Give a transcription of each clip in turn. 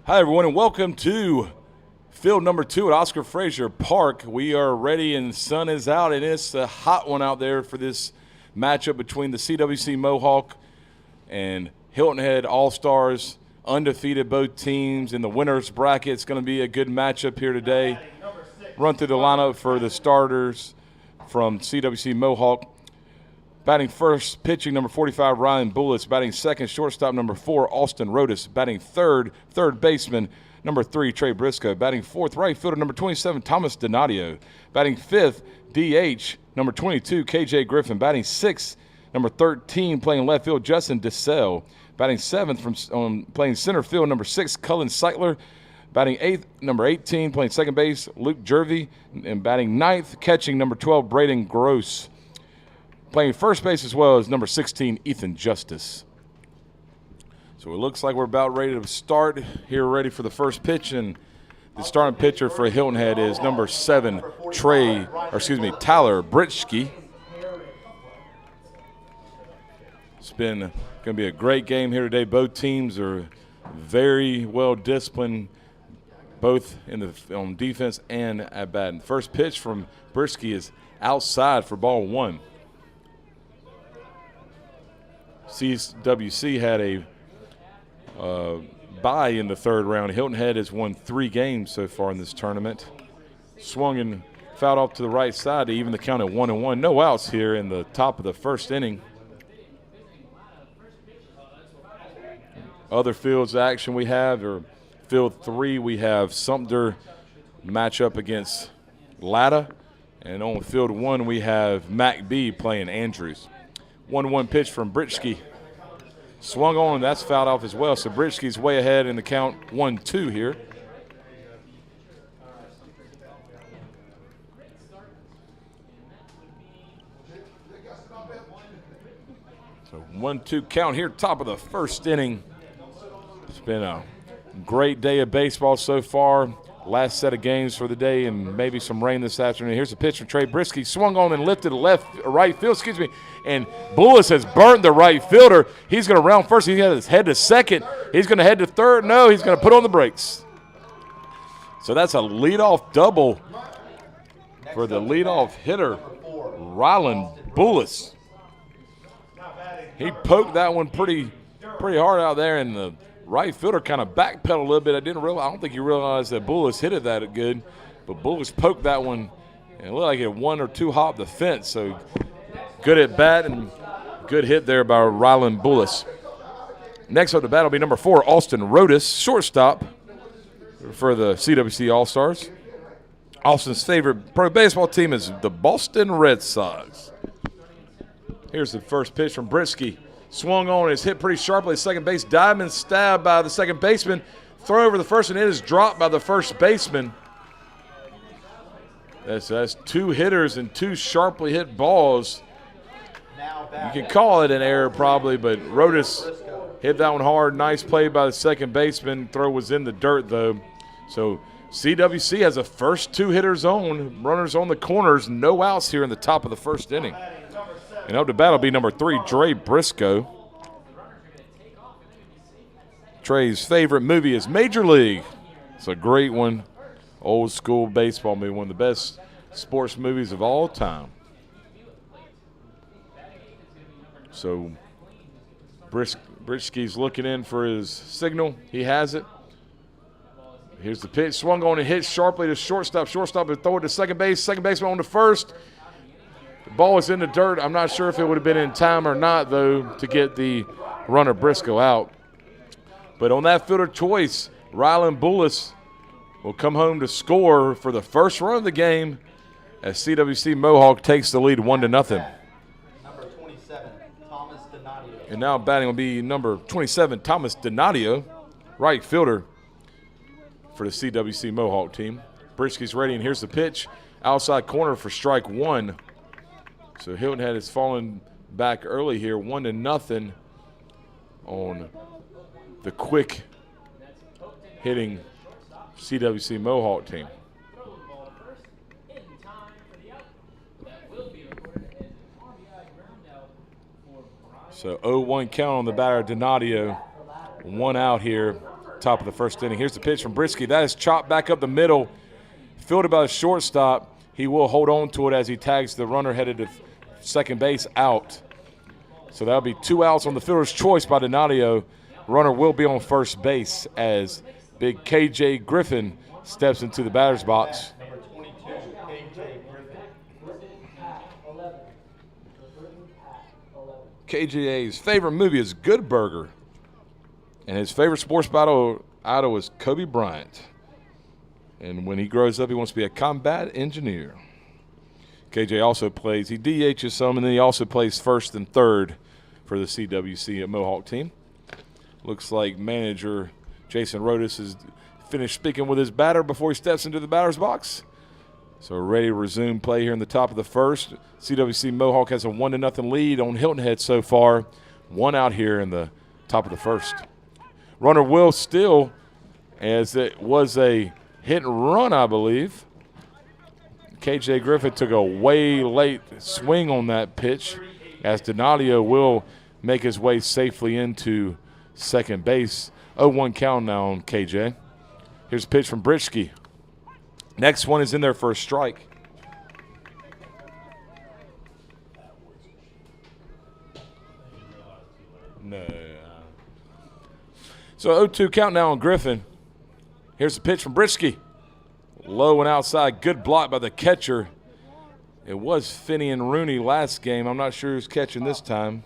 Hi, everyone, and welcome to field number 2 at Oscar Frazier Park. We are ready, and the sun is out, and it's a hot one out there for this matchup between the CWC-Mohawk and Hilton Head All-Stars, undefeated both teams in the winner's bracket. It's going to be a good matchup here today. Run through the lineup for the starters from CWC-Mohawk. Batting first, pitching number 45, Ryan Bullis. Batting second, shortstop number 4, Austin Rodis. Batting third baseman number 3, Trey Briscoe. Batting fourth, right fielder number 27, Thomas Donadio. Batting fifth, DH number 22, KJ Griffin. Batting sixth, number 13, playing left field, Justin DeSalle. Batting seventh, playing center field, number 6, Cullen Seitler. Batting eighth, number 18, playing second base, Luke Jervey. And batting ninth, catching number 12, Braden Gross. Playing first base as well as number 16, Ethan Justice. So it looks like we're about ready to start here, ready for the first pitch. And the starting pitcher for Hilton Head is number 7, Tyler Briskey. It's been going to be a great game here today. Both teams are very well disciplined, both on defense and at bat. And the first pitch from Briskey is outside for ball 1. CWC had a bye in the third round. Hilton Head has won 3 games so far in this tournament. Swung and fouled off to the right side to even the count at 1-1. No outs here in the top of the first inning. Other fields action we have, or field 3, we have Sumter match up against Latta. And on field 1, we have MacB playing Andrews. 1-1 pitch from Briskey. Swung on, and that's fouled off as well. So Briskey's way ahead in the count 1-2 here. So 1-2 count here, top of the first inning. It's been a great day of baseball so far. Last set of games for the day, and maybe some rain this afternoon. Here's a pitch from Trey Briscoe. Swung on and lifted right field, and Bullis has burnt the right fielder. He's going to round first. He's got his head to second. He's going to head to third. No, he's going to put on the brakes. So that's a leadoff double for the leadoff hitter, Rylan Bullis. He poked that one pretty hard out there, and the right fielder kind of backpedaled a little bit. I don't think he realized that Bullis hit it that good, but Bullis poked that one, and it looked like it 1 or 2 hopped the fence. So good at bat and good hit there by Rylan Bullis. Next up to bat will be number 4, Austin Rodis, shortstop for the CWC All-Stars. Austin's favorite pro baseball team is the Boston Red Sox. Here's the first pitch from Briskey. Swung on, is hit pretty sharply at second base. Diamond stabbed by the second baseman. Throw over the first, and it is dropped by the first baseman. That's 2 hitters and 2 sharply hit balls. You can call it an error probably, but Rodis hit that one hard. Nice play by the second baseman. Throw was in the dirt, though. So CWC has a first 2 hitters on, runners on the corners, no outs here in the top of the first inning. And up to bat will be number 3, Trey Briscoe. Trey's favorite movie is Major League. It's a great one. Old school baseball movie, one of the best sports movies of all time. So Briskey's looking in for his signal. He has it. Here's the pitch. Swung on and hit sharply to shortstop. Shortstop would throw it to second base. Second baseman on to first. The ball is in the dirt. I'm not sure if it would have been in time or not, though, to get the runner Briscoe out. But on that fielder choice, Rylan Bullis will come home to score for the first run of the game as CWC-Mohawk takes the lead 1-0. Number 27, Thomas Donadio. And now batting will be number 27, Thomas Donadio, right fielder for the CWC-Mohawk team. Briskey's ready, and here's the pitch. Outside corner for strike 1. So Hilton Head has fallen back early here, 1-0 on the quick hitting CWC-Mohawk team. So 0-1 count on the batter, Donadio. 1 out here top of the first inning. Here's the pitch from Briskey. That is chopped back up the middle, fielded by the shortstop. He will hold on to it as he tags the runner headed to second base out. So that'll be 2 outs on the fielder's choice by Donadio. Runner will be on first base as big KJ Griffin steps into the batter's box. Number 22, KJ Griffin. KJ's favorite movie is Good Burger, and his favorite sports idol is Kobe Bryant. And when he grows up, he wants to be a combat engineer. KJ also plays, he DHs some, and then he also plays first and third for the CWC-Mohawk team. Looks like manager Jason Rodis has finished speaking with his batter before he steps into the batter's box. So we're ready to resume play here in the top of the first. CWC-Mohawk has a 1-0 lead on Hilton Head so far. 1 out here in the top of the first. Runner will still, as it was a hit and run, I believe. KJ Griffin took a way late swing on that pitch as Donadio will make his way safely into second base. 0-1 count now on KJ. Here's a pitch from Briskey. Next one is in there for a strike. No. So 0-2 count now on Griffin. Here's a pitch from Briskey. Low and outside. Good block by the catcher. It was Finney and Rooney last game. I'm not sure who's catching this time.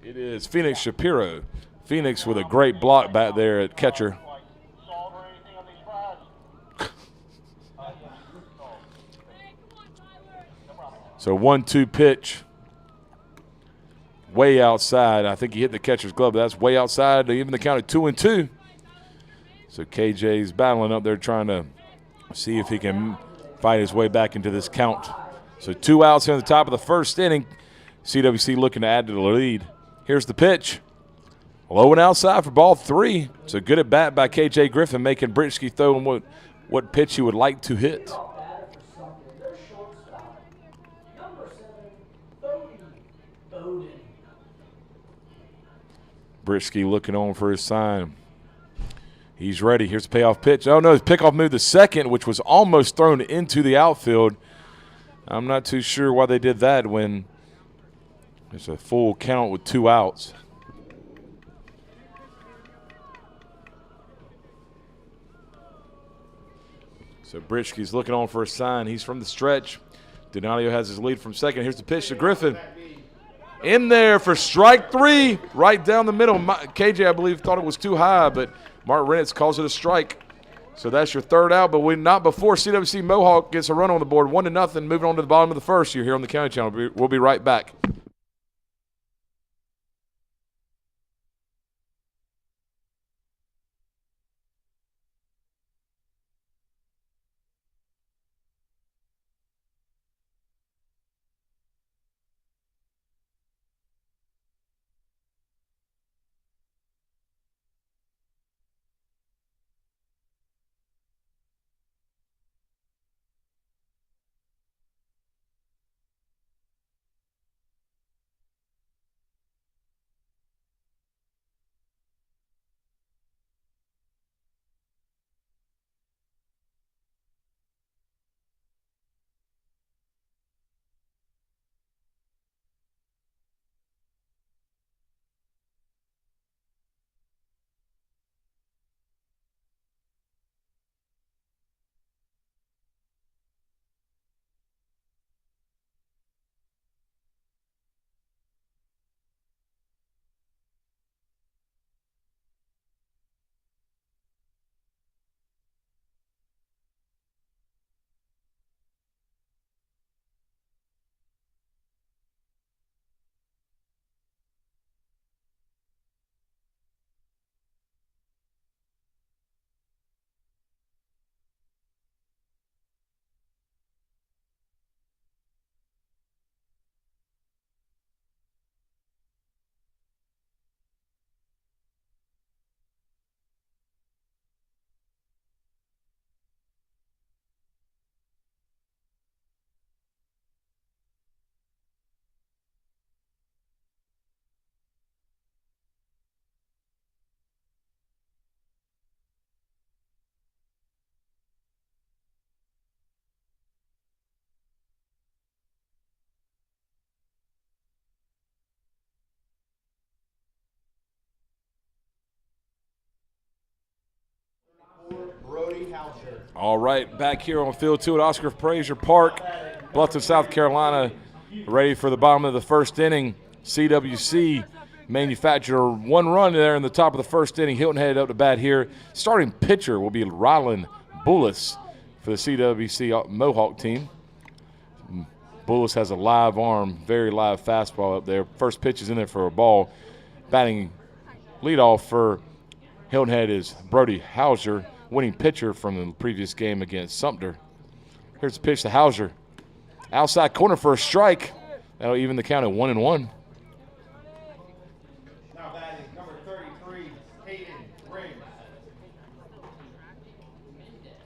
It is Phoenix Shapiro. Phoenix with a great block back there at catcher. So 1-2 pitch. Way outside. I think he hit the catcher's glove, but that's way outside. Even the count at 2-2. So KJ's battling up there trying to see if he can fight his way back into this count. So 2 outs here in the top of the first inning. CWC looking to add to the lead. Here's the pitch. Low and outside for ball 3. So good at bat by KJ Griffin, making Briskey throw him what pitch he would like to hit. Briskey looking on for his sign. He's ready. Here's the payoff pitch. Oh, no, his pickoff moved to second, which was almost thrown into the outfield. I'm not too sure why they did that when it's a full count with 2 outs. So Briskey's looking on for a sign. He's from the stretch. Donadio has his lead from second. Here's the pitch to Griffin. In there for strike 3, right down the middle. KJ, I believe, thought it was too high, but Mark Renitz calls it a strike. So that's your 3rd out, but not before CWC-Mohawk gets a run on the board. 1-0, moving on to the bottom of the first. You're here on the County Channel. We'll be right back. All right, back here on field 2 at Oscar Frazier Park, Bluffton, South Carolina, ready for the bottom of the first inning. CWC manufactured 1 run there in the top of the first inning. Hilton headed up to bat here. Starting pitcher will be Rylan Bullis for the CWC-Mohawk team. Bullis has a live arm, very live fastball up there. First pitch is in there for a ball. Batting leadoff for Hilton Head is Brody Hauser, winning pitcher from the previous game against Sumter. Here's the pitch to Hauser. Outside corner for a strike. That'll even the count at 1-1. Now batting number 33, Hayden Ring.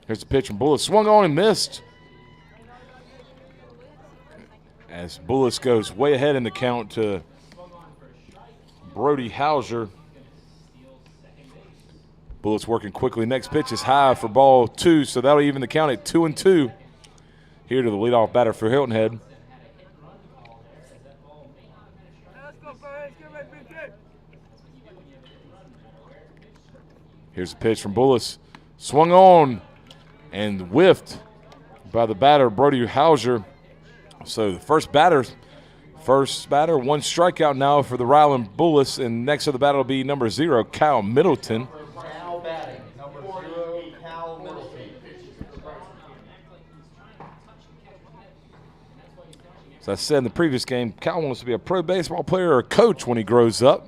Here's the pitch from Bullis. Swung on and missed. As Bullis goes way ahead in the count to Brody Hauser. Bullis working quickly. Next pitch is high for ball 2, so that'll even the count at 2-2. Here to the leadoff batter for Hilton Head. Here's a pitch from Bullis. Swung on and whiffed by the batter, Brody Hauser. So the first batter, 1 strikeout now for the Ryland Bullis, and next to the batter will be number 0, Kyle Middleton. Now batting number 0, Cal Middleton. As I said in the previous game, Kyle wants to be a pro baseball player or a coach when he grows up.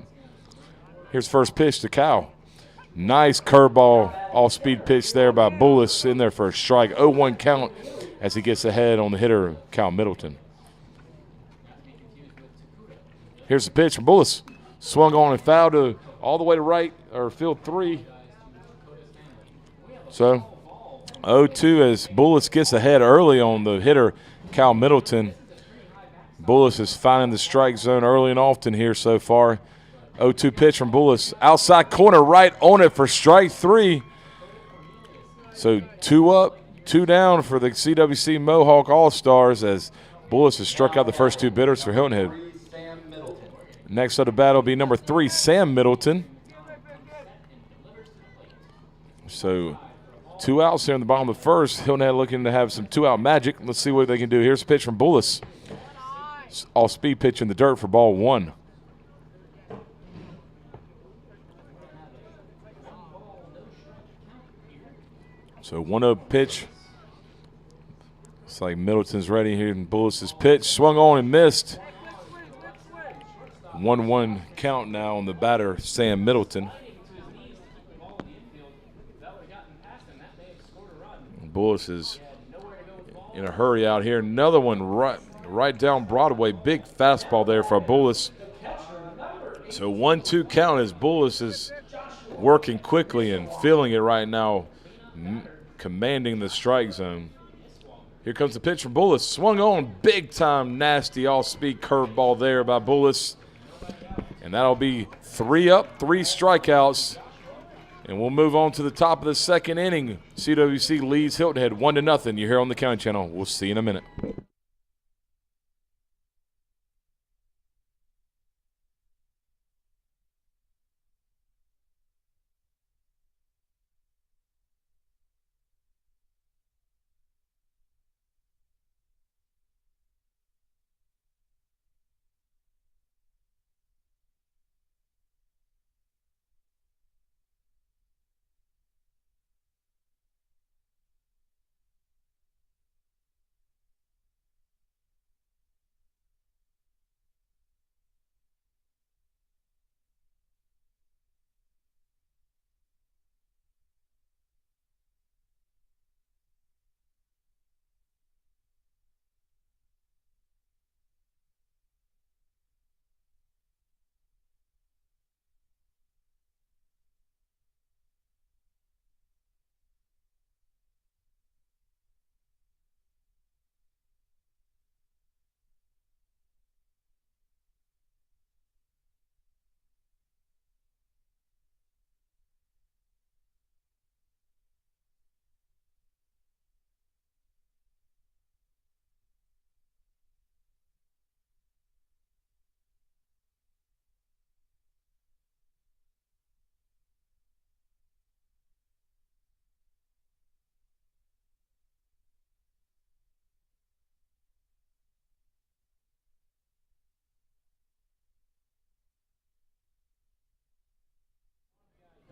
Here's first pitch to Kyle. Nice curveball, all-speed pitch there by Bullis, in there for a strike. 0-1 count as he gets ahead on the hitter, Kyle Middleton. Here's the pitch from Bullis. Swung on and fouled all the way to right, or field 3. So 0-2 as Bullis gets ahead early on the hitter, Kyle Middleton. Bullis is finding the strike zone early and often here so far. 0-2 pitch from Bullis. Outside corner, right on it for strike 3. So 2 up, 2 down for the CWC-Mohawk All-Stars as Bullis has struck out the first 2 bidders for Hilton Head. Next up to bat will be number 3, Sam Middleton. So 2 outs here in the bottom of the first. Hilton Head looking to have some 2-out magic. Let's see what they can do. Here's a pitch from Bullis. All-speed pitch in the dirt for ball 1. So 1-0 pitch. Looks like Middleton's ready here, and Bullis' pitch. Swung on and missed. 1-1 count now on the batter, Sam Middleton. Bullis is in a hurry out here. Another one right down Broadway. Big fastball there for Bullis. So 1-2 count as Bullis is working quickly and feeling it right now, commanding the strike zone. Here comes the pitch from Bullis. Swung on, big time, nasty all-speed curveball there by Bullis. And that'll be 3 up, 3 strikeouts. And we'll move on to the top of the second inning. CWC leads Hilton Head 1-0. You're here on the County Channel. We'll see you in a minute.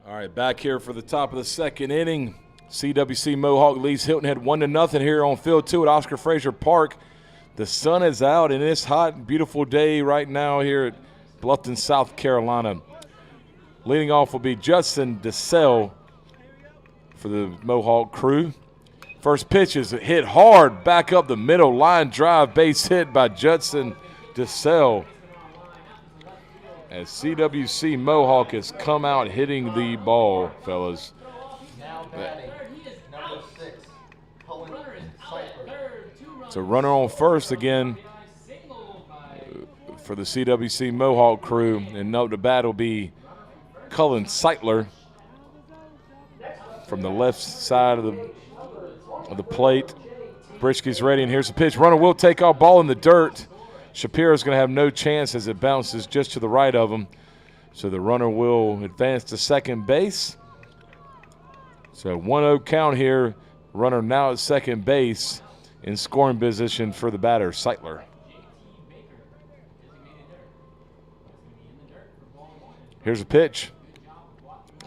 All right, back here for the top of the second inning. CWC-Mohawk leads Hilton Head 1-0 here on field 2 at Oscar Frazier Park. The sun is out, and it's hot and beautiful day right now here at Bluffton, South Carolina. Leading off will be Judson DeSalle for the Mohawk crew. First pitch is hit hard, back up the middle, line drive, base hit by Judson DeSalle. As CWC-Mohawk has come out hitting the ball, fellas. Now batting, number 6, Cullen Seitler. So runner on first again for the CWC-Mohawk crew. And note the bat will be Cullen Seitler from the left side of the plate. Briskey's ready, and here's the pitch. Runner will take off, ball in the dirt. Shapiro's going to have no chance as it bounces just to the right of him. So the runner will advance to second base. So 1-0 count here. Runner now at second base in scoring position for the batter, Seitler. Here's a pitch.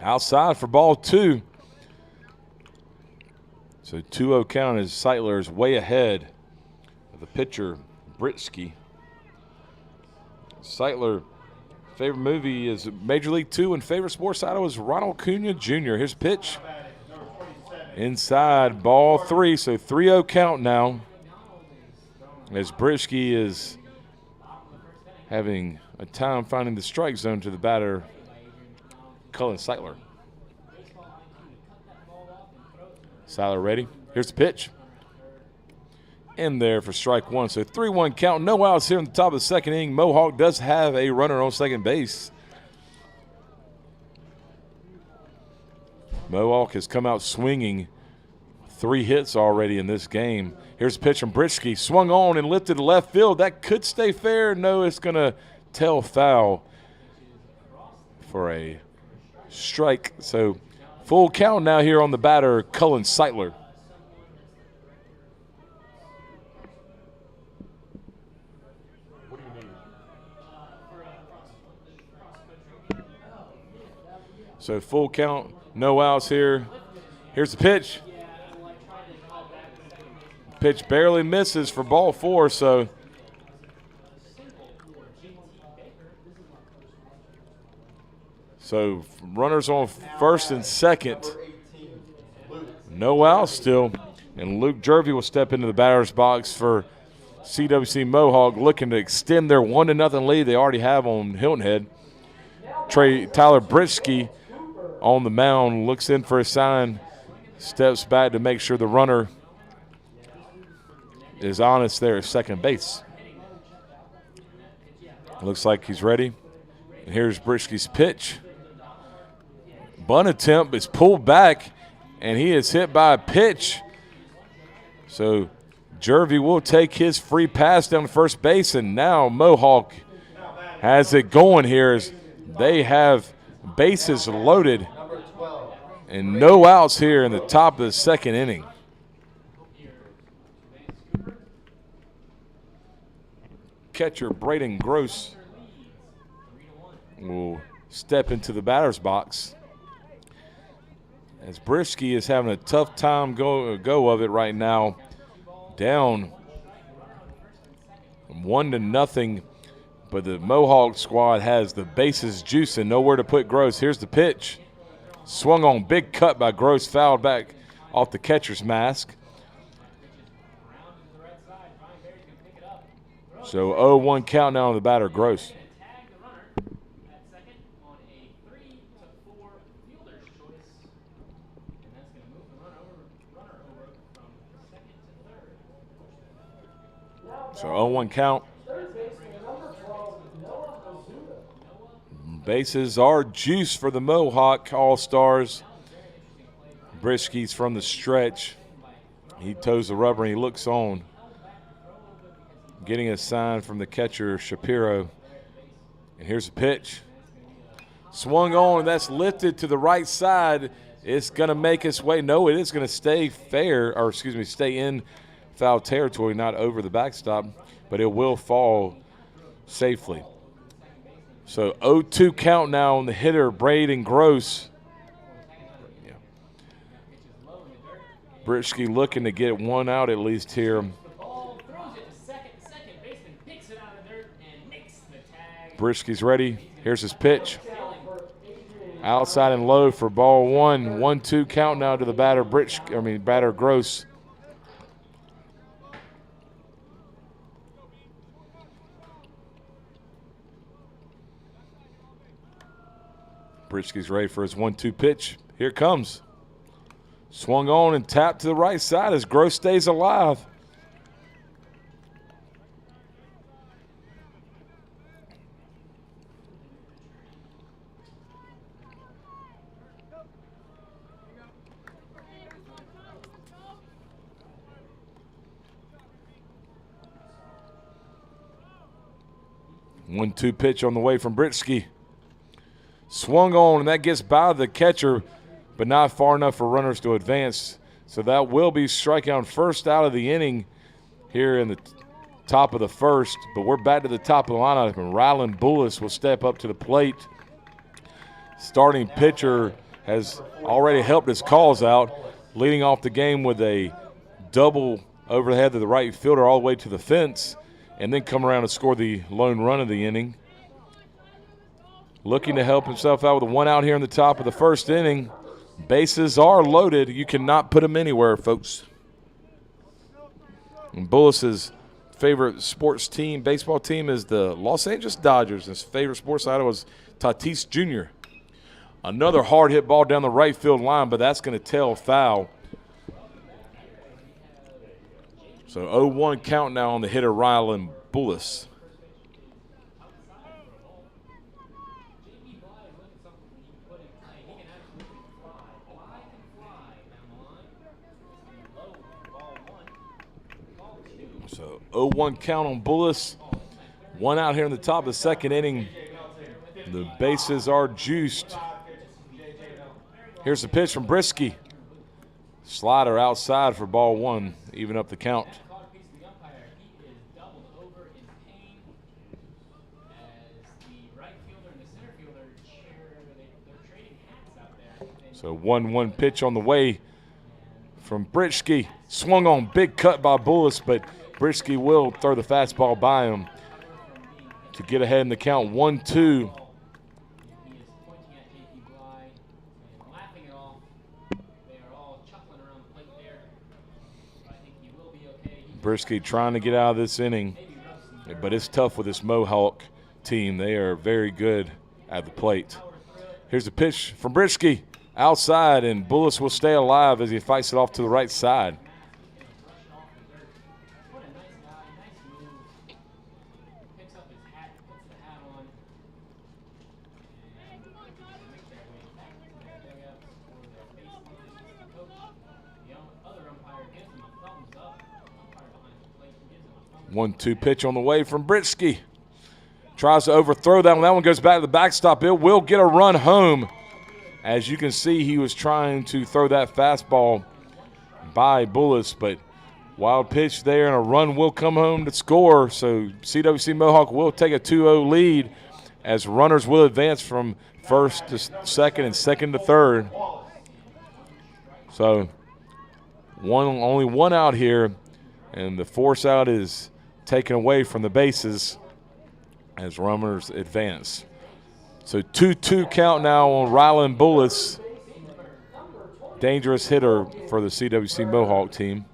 Outside for ball 2. So 2-0 count as Seitler is way ahead of the pitcher, Briskey. Seitler, favorite movie is Major League 2, and favorite sports idol is Ronald Cunha Jr. Here's pitch. Inside, ball 3, so 3-0 count now. As Briskey is having a time finding the strike zone to the batter, Cullen Seitler. Seitler ready. Here's the pitch. In there for strike 1. So 3-1 count. No outs here in the top of the second inning. Mohawk does have a runner on second base. Mohawk has come out swinging. 3 hits already in this game. Here's a pitch from Briskey. Swung on and lifted to left field. That could stay fair. No, it's going to tell foul for a strike. So full count now here on the batter, Cullen Seitler. So full count, no outs here. Here's the pitch. Pitch barely misses for ball 4, so runners on first and second. No outs still. And Luke Jervey will step into the batter's box for CWC-Mohawk, looking to extend their 1-0 lead they already have on Hilton Head. Tyler Briskey on the mound, looks in for a sign, steps back to make sure the runner is honest there at second base. Looks like he's ready. And here's Briskey's pitch. Bunt attempt is pulled back, and he is hit by a pitch. So Jervey will take his free pass down to first base, and now Mohawk has it going here as they have bases loaded and no outs here in the top of the second inning. Catcher Braden Gross will step into the batter's box as Briskey is having a tough time go of it right now. Down 1-0, but the Mohawk squad has the bases juicing, nowhere to put Gross. Here's the pitch. Swung on, big cut by Gross, fouled back off the catcher's mask. So 0-1 count now on the batter, Gross. So 0-1 count. Bases are juice for the Mohawk All-Stars. Briskey's from the stretch. He toes the rubber and he looks on. Getting a sign from the catcher, Shapiro. And here's a pitch. Swung on, that's lifted to the right side. It's going to make its way. No, it is going to stay stay in foul territory, not over the backstop, but it will fall safely. So 0-2 count now on the hitter, Braden Gross. Briskey looking to get one out at least here. Briskey's ready. Here's his pitch. Outside and low for ball one. 1-2 count now to the batter, batter Gross. Briskey's ready for his 1-2 pitch. Here it comes. Swung on and tapped to the right side as Gross stays alive. One-two pitch on the way from Briskey. Swung on, and that gets by the catcher, but not far enough for runners to advance. So that will be strikeout first out of the inning here in the top of the first. But we're back to the top of the lineup, and Rylan Bullis will step up to the plate. Starting pitcher has already helped his calls out, leading off the game with a double over the head of the right fielder all the way to the fence, and then come around and score the lone run of the inning. Looking to help himself out with a one out here in the top of the first inning. Bases are loaded. You cannot put them anywhere, folks. And Bullis's favorite sports team, baseball team, is the Los Angeles Dodgers. His favorite sports idol was Tatis Jr. Another hard hit ball down the right field line, but that's going to tail foul. So 0-1 count now on the hitter Rylan Bullis. So 0-1 count on Bullis. One out here in the top of the second inning. The bases are juiced. Here's the pitch from Briskey. Slider outside for ball one, even up the count. So 1-1 pitch on the way from Briskey. Swung on, big cut by Bullis, but Briskey will throw the fastball by him to get ahead in the count 1-2. Briskey trying to get out of this inning, but it's tough with this Mohawk team. They are very good at the plate. Here's the pitch from Briskey. Outside, and Bullis will stay alive as he fights it off to the right side. One-two pitch on the way from Briskey. Tries to overthrow that one. That one goes back to the backstop. It will get a run home. As you can see, he was trying to throw that fastball by Bullis, but wild pitch there, and a run will come home to score. So CWC-Mohawk will take a 2-0 lead as runners will advance from first to second and second to third. So only one out here, and the force out is taken away from the bases as runners advance. So 2-2 count now on Rylan Bullis. Dangerous hitter for the CWC-Mohawk team.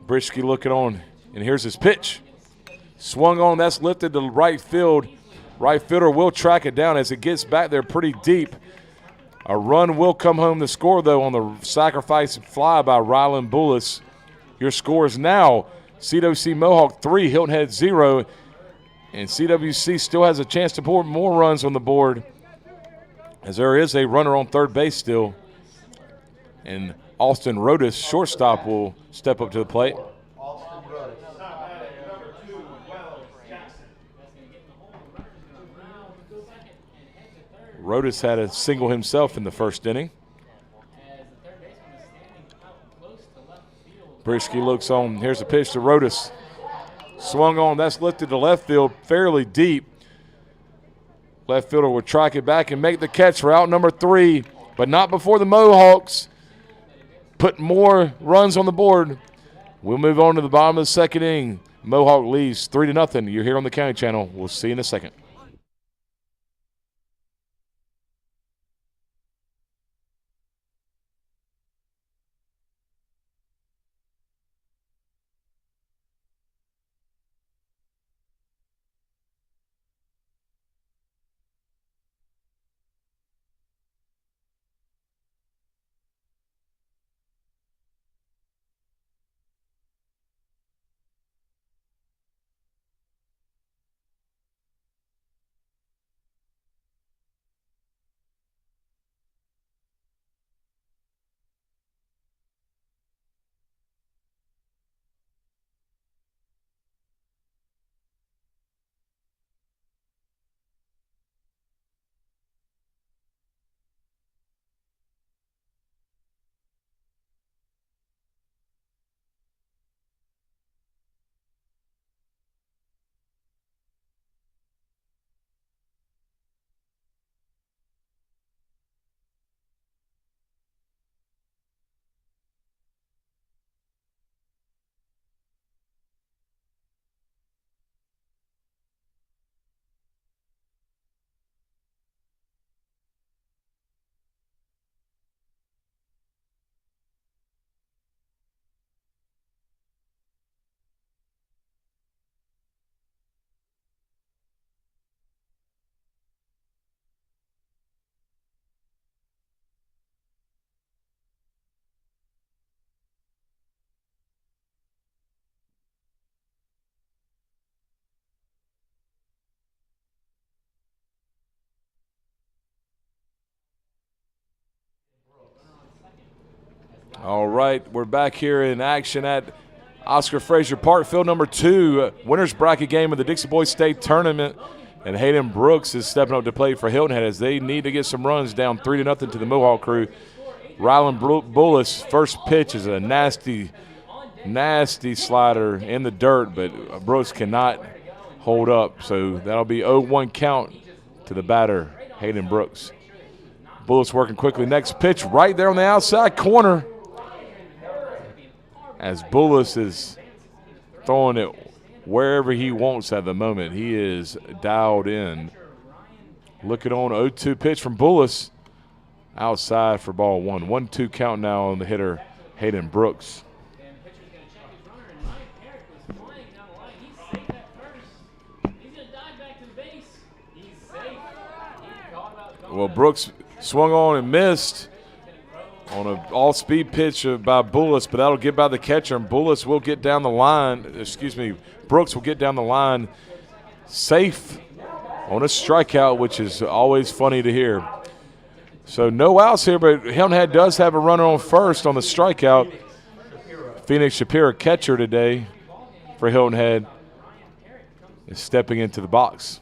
Briskey looking on, and here's his pitch. Swung on, that's lifted to right field. Right fielder will track it down as it gets back there pretty deep. A run will come home to score, though, on the sacrifice fly by Rylan Bullis. Your score is now CWC-Mohawk 3, Hilton Head 0. And CWC still has a chance to put more runs on the board as there is a runner on third base still. And Austin Rodis, shortstop, will step up to the plate. Rodis had a single himself in the first inning. Briskey looks on. Here's a pitch to Rodis. Swung on, that's lifted to left field fairly deep. Left fielder will track it back and make the catch for out number 3. but not before the Mohawks put more runs on the board. We'll move on to the bottom of the second inning. Mohawk leads 3-0. You're here on the County Channel. We'll see you in a second. All right, we're back here in action at Oscar Frazier Park, field number 2, winners bracket game of the Dixie Boys State Tournament. And Hayden Brooks is stepping up to play for Hilton Head as they need to get some runs, down 3-0 to the Mohawk crew. Rylan Bullis, first pitch is a nasty slider in the dirt, but Brooks cannot hold up. So that'll be 0-1 count to the batter, Hayden Brooks. Bullis working quickly. Next pitch right there on the outside corner, as Bullis is throwing it wherever he wants at the moment. He is dialed in. Looking on, 0-2 pitch from Bullis. Outside for ball 1. 1-2 count now on the hitter, Hayden Brooks. Well, Brooks swung on and missed on an all-speed pitch by Bullis, but that'll get by the catcher, and Bullis will get down the line. Brooks will get down the line safe on a strikeout, which is always funny to hear. So no outs here, but Hilton Head does have a runner on first on the strikeout. Phoenix Shapiro, catcher today for Hilton Head, is stepping into the box.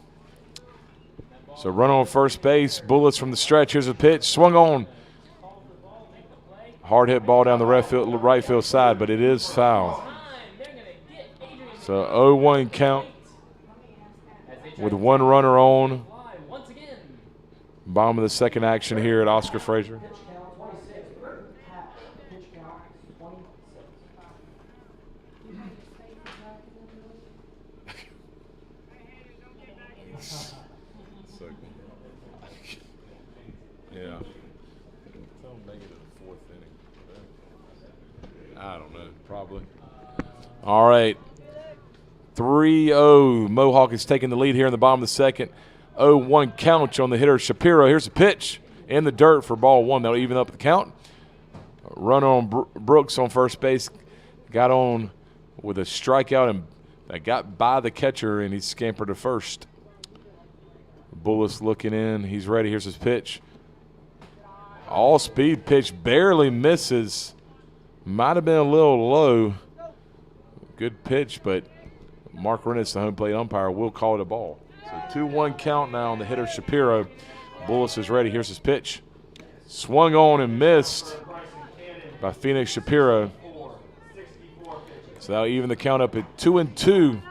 So runner on first base, Bullis from the stretch. Here's a pitch, swung on. Hard hit ball down the right field side, but it is foul. So 0-1 count with one runner on. Bottom of the second action here at Oscar Frazier. Yeah. I don't know, probably. All right. 3-0. Mohawk is taking the lead here in the bottom of the second. 0-1 count on the hitter, Shapiro. Here's a pitch in the dirt for ball 1. That'll even up the count. Run on Brooks on first base. Got on with a strikeout and that got by the catcher, and he scampered to first. Bullis looking in. He's ready. Here's his pitch. All-speed pitch. Barely misses. Might have been a little low. Good pitch, but Mark Rennis, the home plate umpire, will call it a ball. So 2-1 count now on the hitter, Shapiro. Bullis is ready. Here's his pitch. Swung on and missed by Phoenix Shapiro. So that'll even the count up at 2-2.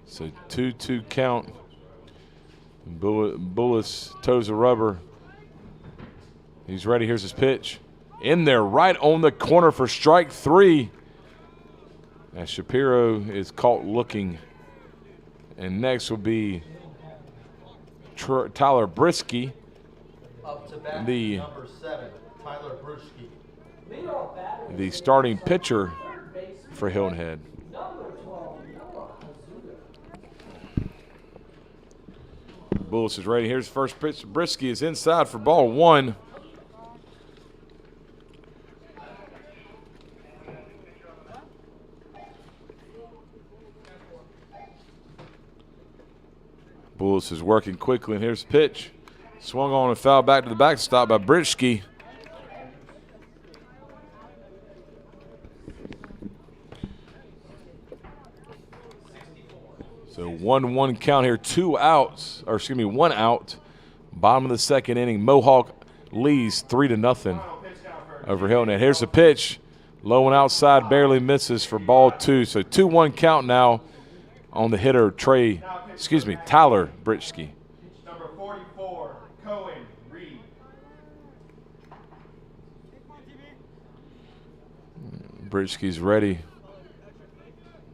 So 2-2 count. Bullis toes the rubber. He's ready. Here's his pitch. In there, right on the corner for strike 3. As Shapiro is caught looking. And next will be Tyler Briskey. Up to bat, the number 7, Tyler Briskey. the starting pitcher for Hilton Head. Bullis is ready. Here's the first pitch. Briskey is inside for ball 1. Bullis is working quickly, and here's the pitch. Swung on and fouled back to the backstop by Briskey. So 1-1 count here, 2 outs, or excuse me, 1 out. Bottom of the second inning, Mohawk leads 3-0 over Hilton. Here's the pitch, low and outside, barely misses for ball 2. So 2-1 count now on the hitter Tyler Briskey. Number 44, Cullen Seitler. Briskey's ready.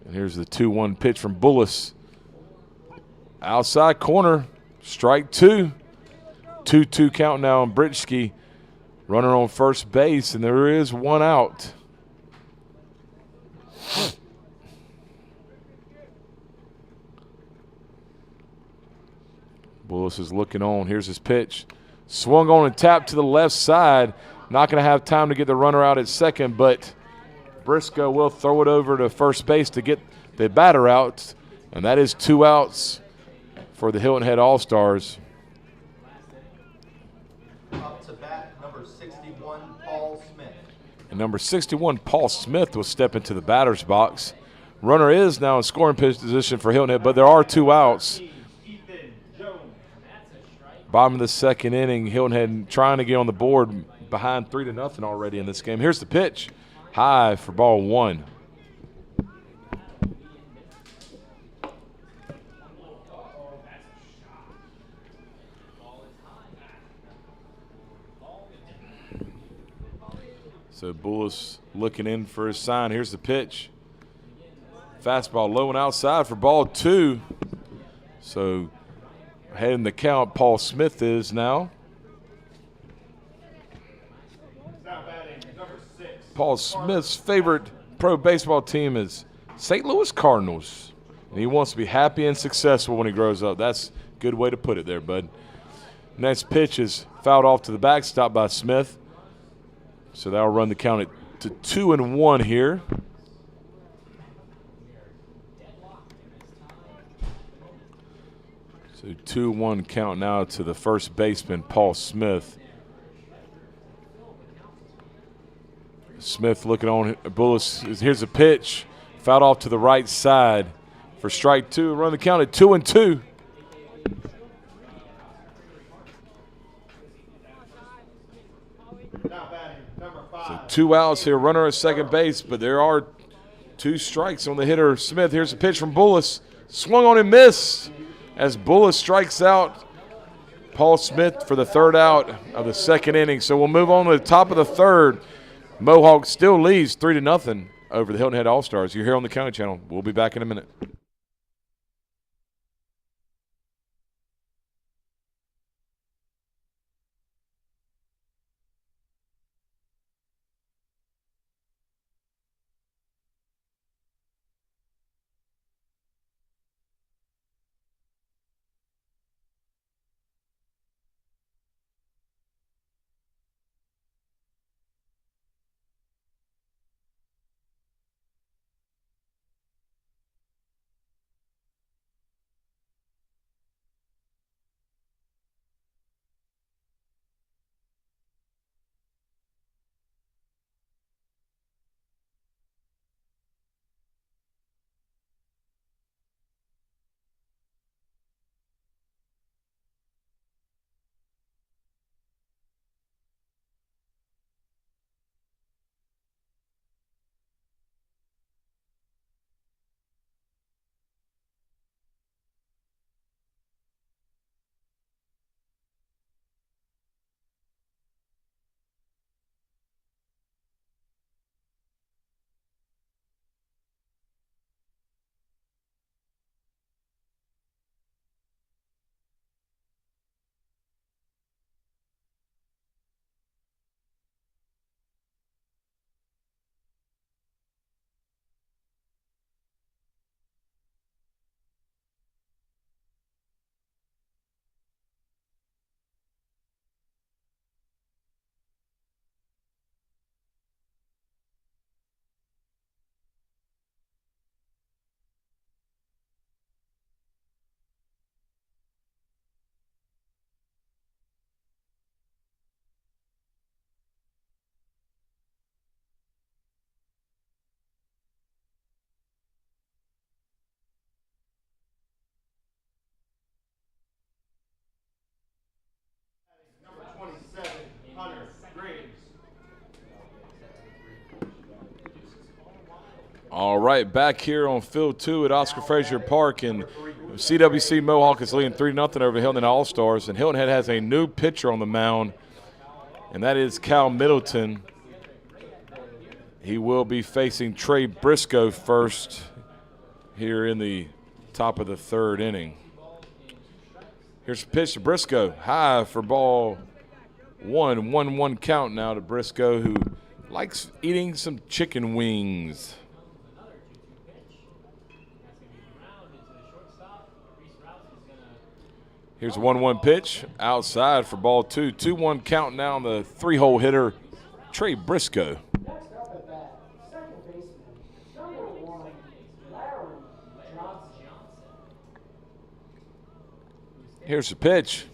And here's the 2-1 pitch from Bullis. Outside corner, strike 2. 2-2 count now on Briskey. Runner on first base, and there is 1 out. Bullis is looking on. Here's his pitch. Swung on and tapped to the left side. Not going to have time to get the runner out at second, but Briscoe will throw it over to first base to get the batter out, and that is 2 outs for the Hilton Head All-Stars. Up to bat, number 61, Paul Smith. And number 61, Paul Smith, will step into the batter's box. Runner is now in scoring position for Hilton Head, but there are 2 outs. Bottom of the second inning, Hilton Head trying to get on the board behind 3-0 already in this game. Here's the pitch. High for ball 1. So Bullis looking in for his sign. Here's the pitch. Fastball low and outside for ball 2. So ahead in the count, Paul Smith is now. Paul Smith's favorite pro baseball team is St. Louis Cardinals. And he wants to be happy and successful when he grows up. That's a good way to put it there, bud. Next pitch is fouled off to the backstop by Smith. So that'll run the count to 2-1 here. So 2-1 count now to the first baseman, Paul Smith. Smith looking on. Bullis, here's a pitch. Fouled off to the right side for strike 2. Run the count at 2-2. So 2 outs here. Runner at second base, but there are 2 strikes on the hitter, Smith. Here's a pitch from Bullis. Swung on and missed as Bullis strikes out Paul Smith for the 3rd out of the second inning. So we'll move on to the top of the 3rd. Mohawk still leads 3-0 over the Hilton Head All-Stars. You're here on the County Channel. We'll be back in a minute. All right, back here on field 2 at Oscar Frazier Park, and CWC-Mohawk is leading 3-0 over Hilton All-Stars, and Hilton Head has a new pitcher on the mound, and that is Cal Middleton. He will be facing Trey Briscoe first here in the top of the 3rd inning. Here's a pitch to Briscoe, high for ball 1. 1-1 count now to Briscoe, who likes eating some chicken wings. Here's a 1-1 pitch outside for ball 2. 2-1 count now on the 3-hole hitter, Trey Briscoe. Here's the pitch.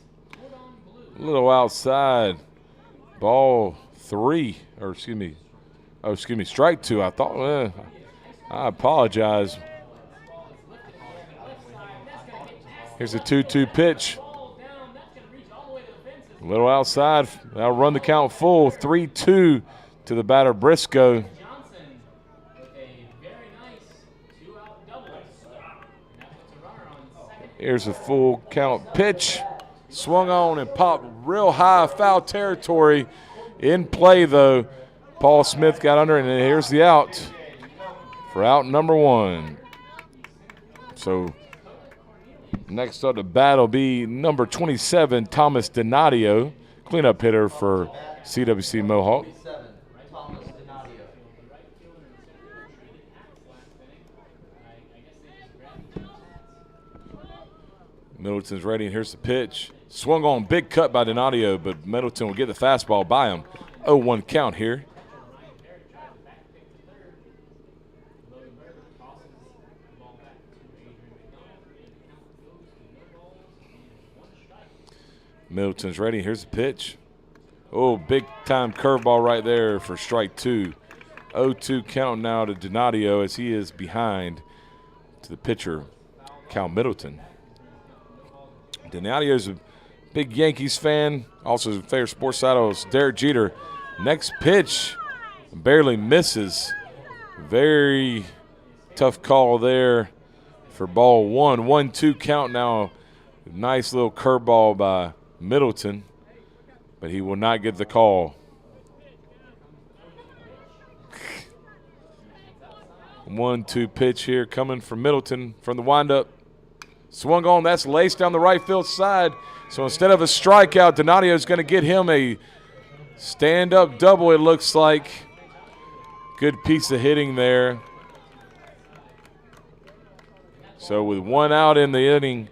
A little outside. Ball 3, or excuse me, strike 2. I thought, I apologize. Here's a 2-2 pitch. A little outside. That'll run the count full. 3-2 to the batter, Briscoe. Here's a full count pitch. Swung on and popped real high, foul territory. In play, though. Paul Smith got under it, and here's the out for out number 1. So next up to bat will be number 27, Thomas Donadio, cleanup hitter for CWC-Mohawk. Middleton's ready, and here's the pitch. Swung on, big cut by Donadio, but Middleton will get the fastball by him. 0-1 count here. Middleton's ready. Here's the pitch. Oh, big-time curveball right there for strike 2. 0-2 count now to Donadio as he is behind to the pitcher, Cal Middleton. Donadio's a big Yankees fan, also a favorite sports idol is Derek Jeter. Next pitch barely misses. Very tough call there for ball 1. 1-2 count now. Nice little curveball by Middleton, but he will not get the call. 1-2 pitch here coming from Middleton from the windup. Swung on, that's laced down the right field side. So instead of a strikeout, Donadio is going to get him a stand-up double, it looks like. Good piece of hitting there. So with 1 out in the inning,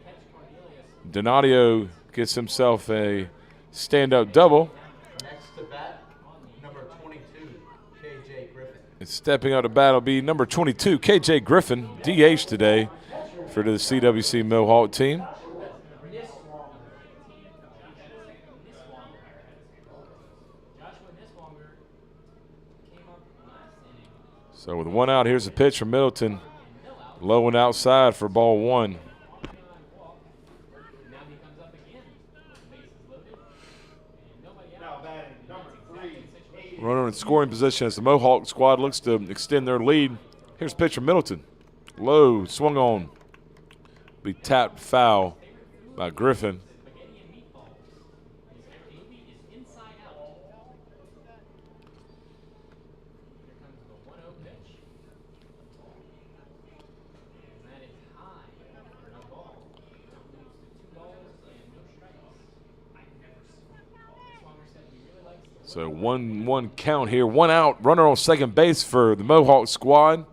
Donadio gets himself a stand-up double. Next to bat, number 22, K.J. Griffin. And stepping out to bat will be number 22, K.J. Griffin, DH today for the CWC-Mohawk team. So with 1 out, here's a pitch from Middleton. Low and outside for ball 1. Runner in scoring position as the Mohawk squad looks to extend their lead. Here's a pitch from Middleton. Low, swung on. Be tapped foul by Griffin. So 1-1 count here. 1 out. Runner on second base for the Mohawk squad.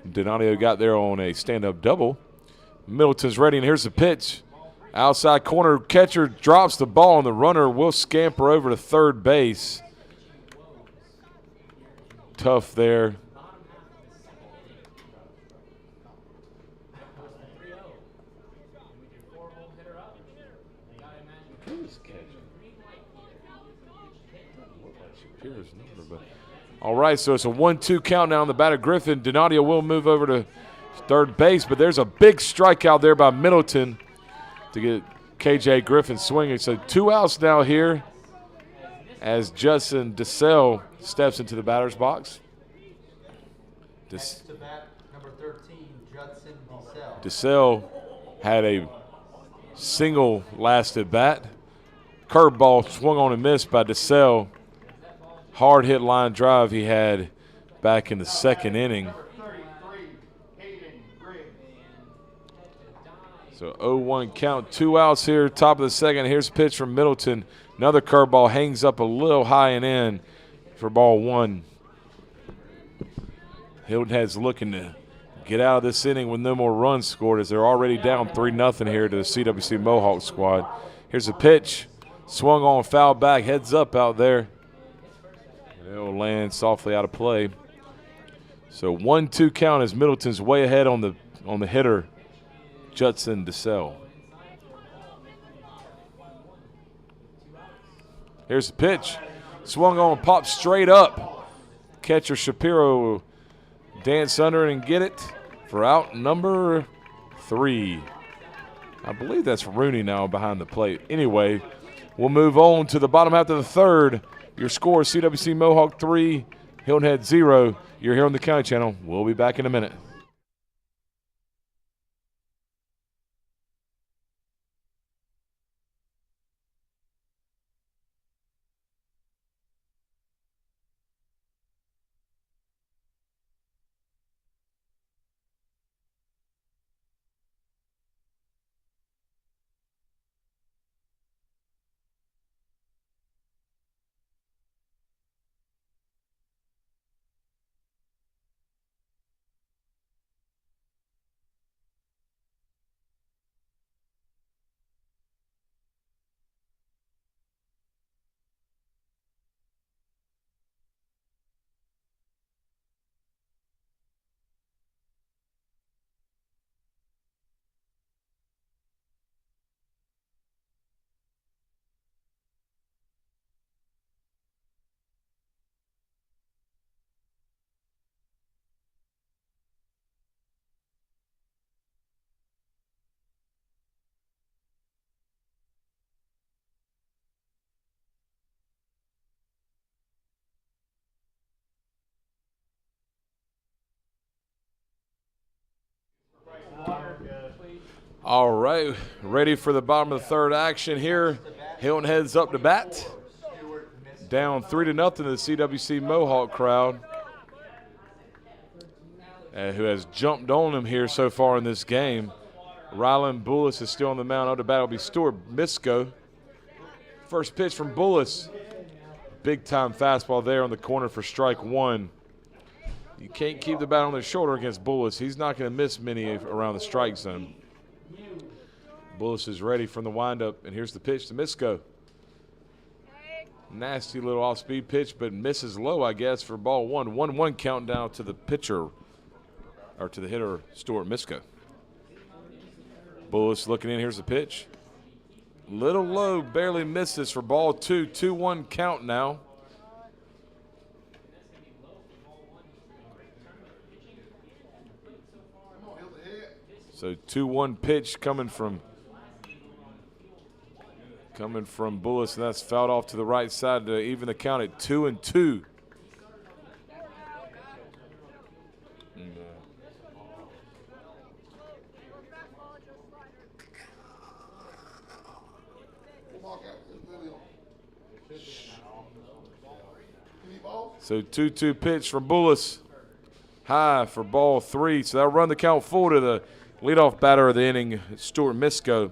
Donadio got there on a stand-up double. Middleton's ready, and here's the pitch. Outside corner, catcher drops the ball, and the runner will scamper over to third base. Tough there. All right, so it's a 1-2 count now on the batter, Griffin. Donadio will move over to third base, but there's a big strikeout there by Middleton to get K.J. Griffin swinging. So 2 outs now here as Justin DeSalle steps into the batter's box. Next to bat, number 13, Judson DeSalle. DeSalle had a single last at bat. Curveball swung on and missed by DeSalle. Hard hit line drive he had back in the second inning. So 0-1 count, 2 outs here, top of the second. Here's a pitch from Middleton. Another curveball hangs up a little high and in for ball 1. Hilton Head's looking to get out of this inning with no more runs scored as they're already down 3-0 here to the CWC-Mohawk squad. Here's a pitch. Swung on, foul back, heads up out there. It'll land softly out of play. So 1-2 count as Middleton's way ahead on the hitter, Judson DeSalle. Here's the pitch. Swung on, popped straight up. Catcher Shapiro will dance under it and get it for out number 3. I believe that's Rooney now behind the plate. Anyway, we'll move on to the bottom half of the third. Your score is CWC Mohawk 3, Hilton Head 0. You're here on the County Channel. We'll be back in a minute. All right, ready for the bottom of the third action here. Hilton Head's up to bat. Down 3-0 to the CWC Mohawk crowd, who has jumped on him here so far in this game. Rylan Bullis is still on the mound. Up to bat will be Stuart Briscoe. First pitch from Bullis. Big time fastball there on the corner for strike 1. You can't keep the bat on the shoulder against Bullis. He's not going to miss many around the strike zone. Bullis is ready from the windup, and here's the pitch to Briscoe. Nasty little off-speed pitch, but misses low, I guess, for ball 1. 1-1 count down to the pitcher, or to the hitter, Stuart Briscoe. Bullis looking in. Here's the pitch. Little low, barely misses for ball 2. 2-1 count now. So 2-1 pitch coming from Bullis, and that's fouled off to the right side to even the count at 2-2. So 2-2 pitch from Bullis, high for ball 3. So that'll run the count full to the leadoff batter of the inning, Stuart Briscoe.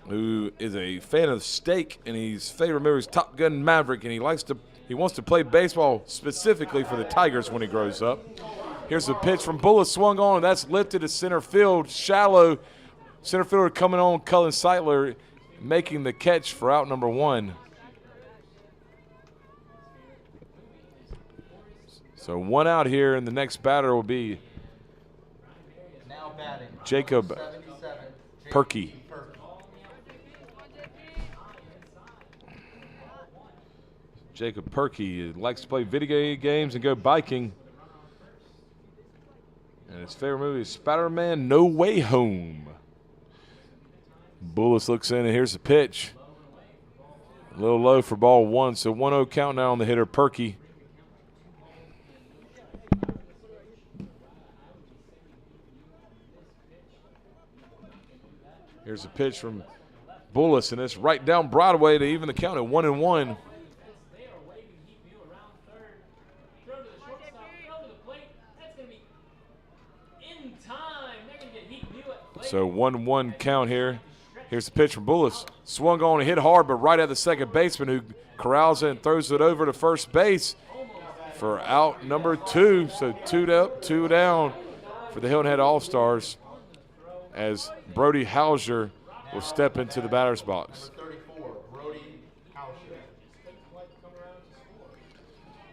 Who is a fan of steak, and he's favorite member is Top Gun Maverick, and he wants to play baseball specifically for the Tigers when he grows up. Here's the pitch from Bullis, swung on, and that's lifted to center field, shallow. Center fielder coming on, Cullen Seitler, making the catch for out number 1. So 1 out here, and the next batter will be now batting, Jacob Perky. Jacob Perky likes to play video games and go biking. And his favorite movie is Spider-Man No Way Home. Bullis looks in, and here's the pitch. A little low for ball one, so 1-0 count now on the hitter, Perky. Here's a pitch from Bullis, and it's right down Broadway to even the count at 1-1. So 1-1 count here. Here's the pitch from Bullis. Swung on and hit hard, but right at the second baseman, who corrals it and throws it over to first base for out number 2. So 2 up, 2 down for the Hilton Head All-Stars as Brody Hauser will step into the batter's box.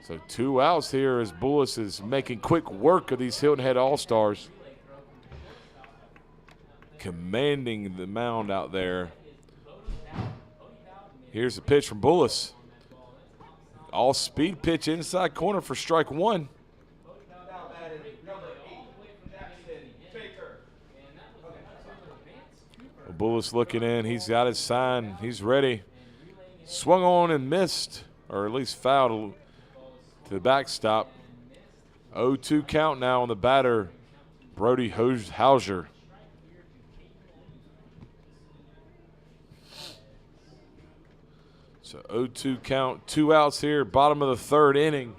So 2 outs here as Bullis is making quick work of these Hilton Head All-Stars. Commanding the mound out there. Here's the pitch from Bullis. All speed pitch inside corner for strike 1. Bullis looking in. He's got his sign. He's ready. Swung on and missed, or at least fouled to the backstop. 0-2 count now on the batter, Brody Hauser. So 0-2 count, 2 outs here, bottom of the 3rd inning.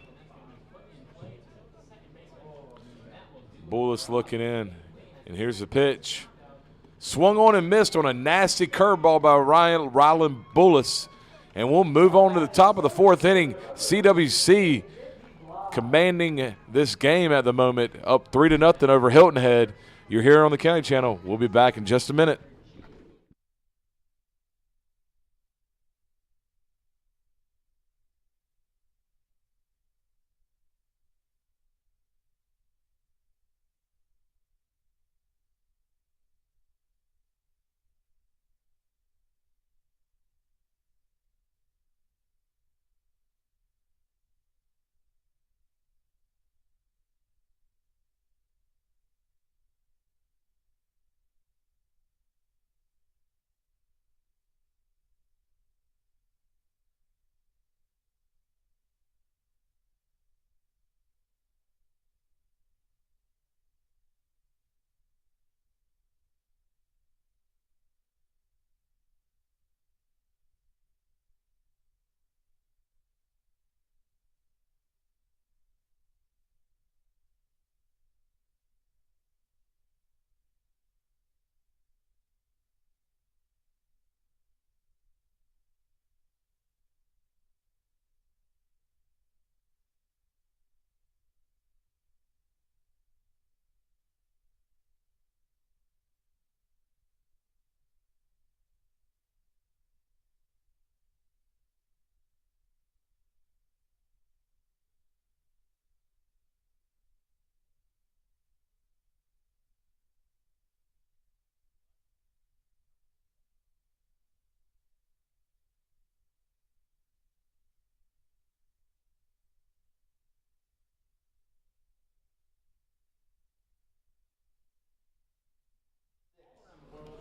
Bullis looking in, and here's the pitch. Swung on and missed on a nasty curveball by Rylan Bullis. And we'll move on to the top of the 4th inning. CWC commanding this game at the moment, up 3-0 over Hilton Head. You're here on the County Channel. We'll be back in just a minute.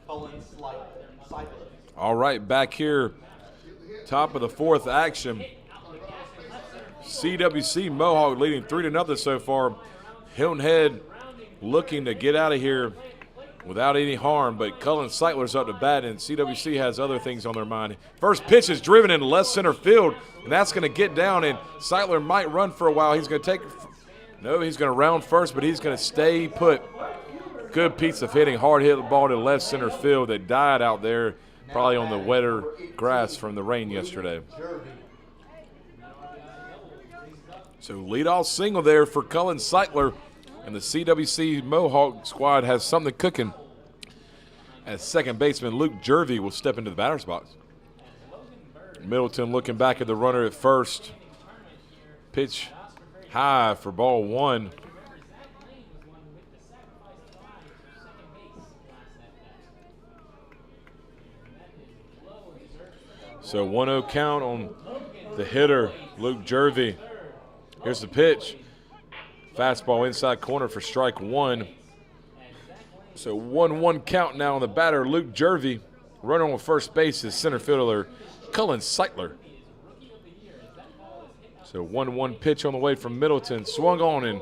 Cullen Seitler. All right, back here, top of the 4th action. CWC-Mohawk leading 3-0 so far. Hilton Head looking to get out of here without any harm, but Cullen Seitler's up to bat, and CWC has other things on their mind. First pitch is driven into left center field, and that's going to get down, and Seitler might run for a while. He's going to take – no, he's going to round first, but he's going to stay put. Good piece of hitting, hard hit ball to left center field that died out there, probably on the wetter grass from the rain yesterday. So leadoff single there for Cullen Seitler, and the CWC-Mohawk squad has something cooking as second baseman Luke Jervey will step into the batter's box. Middleton looking back at the runner at first. Pitch high for ball 1. So 1-0 count on the hitter, Luke Jervey. Here's the pitch. Fastball inside corner for strike 1. So 1-1 count now on the batter, Luke Jervey. Runner on first base is center fielder Cullen Seitler. So 1-1 pitch on the way from Middleton. Swung on and